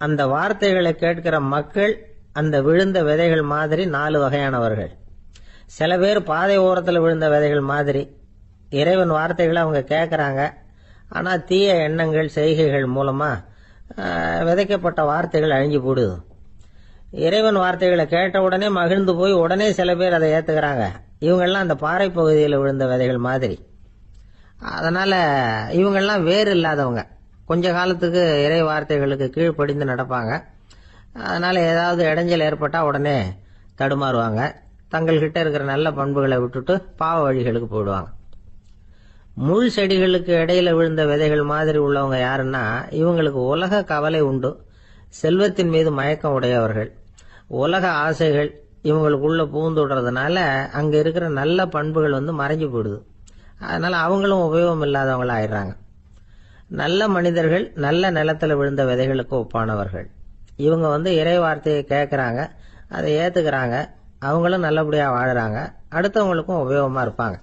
அந்த வார்த்தைகளை கேட்கிற மக்கள் அந்த விழுந்த விதைகள் மாதிரி 4 வகையானவர்கள். சில பேர் பாதை ஓரத்தில் விழுந்த விதைகள் மாதிரி. இறைவன் வார்த்தைகளை அவங்க கேட்கறாங்க. ஆனா தீய எண்ணங்கள் செய்கைகள் மூலமா விதைக்கப்பட்ட வார்த்தைகள் அழிஞ்சு போடுது. இறைவன் வார்த்தைகளை கேட்ட உடனே மகிழ்ந்து போய் உடனே சில பேர் அதை ஏத்துக்கிறாங்க. இவங்கெல்லாம் அந்த பாறை பகுதியில் விழுந்த விதைகள் மாதிரி. அதனால இவங்கெல்லாம் வேறு இல்லாதவங்க. கொஞ்ச காலத்துக்கு இறை வார்த்தைகளுக்கு கீழ்ப்படிந்து நடப்பாங்க. அதனால ஏதாவது இடைஞ்சல் ஏற்பட்டா உடனே தடுமாறுவாங்க. தங்கள்கிட்ட இருக்கிற நல்ல பண்புகளை விட்டுட்டு பாவ வழிகளுக்கு போயிடுவாங்க. முள் செடிகளுக்கு இடையில விழுந்த விதைகள் மாதிரி உள்ளவங்க யாருன்னா, இவங்களுக்கு உலக கவலை உண்டு, செல்வத்தின் மீது மயக்கம் உடையவர்கள். உலக ஆசைகள் இவங்களுக்குள்ள பூந்துடுறதுனால அங்க இருக்கிற நல்ல பண்புகள் மறைஞ்சு போயிடுது. அதனால அவங்களும் உபயோகம் இல்லாதவங்களா ஆயிடுறாங்க. நல்ல மனிதர்கள் நல்ல நிலத்துல விழுந்த விதைகளுக்கு ஒப்பானவர்கள். இவங்க இறை வார்த்தையை கேட்கறாங்க, அதை ஏத்துக்கிறாங்க, அவங்களும் நல்லபடியா வாழறாங்க, அடுத்தவங்களுக்கும் உபயோகமா இருப்பாங்க.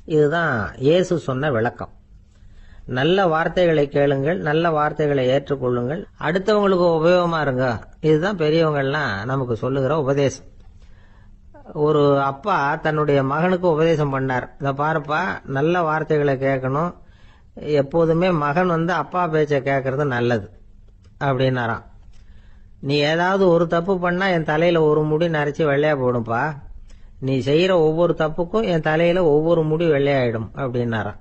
இதுதான் இயேசு சொன்ன விளக்கம். நல்ல வார்த்தைகளை கேளுங்கள், நல்ல வார்த்தைகளை ஏற்றுக்கொள்ளுங்கள், அடுத்தவங்களுக்கு உபயோகமா இருங்க. இதுதான் பெரியவங்கள்லாம் நமக்கு சொல்லுகிற உபதேசம். ஒரு அப்பா தன்னுடைய மகனுக்கு உபதேசம் பண்ணார். இத பாருப்பா, நல்ல வார்த்தைகளை கேட்கணும், எப்போதுமே மகன் அப்பா பேச்ச கேட்கறது நல்லது அப்படின்னாராம். நீ ஏதாவது ஒரு தப்பு பண்ணா என் தலையில ஒரு முடி நரைச்சி வெள்ளையா போடும்பா, நீ செய்யற ஒவ்வொரு தப்புக்கும் என் தலையில ஒவ்வொரு முடி வெள்ளையாயிடும் அப்படின்னாராம்.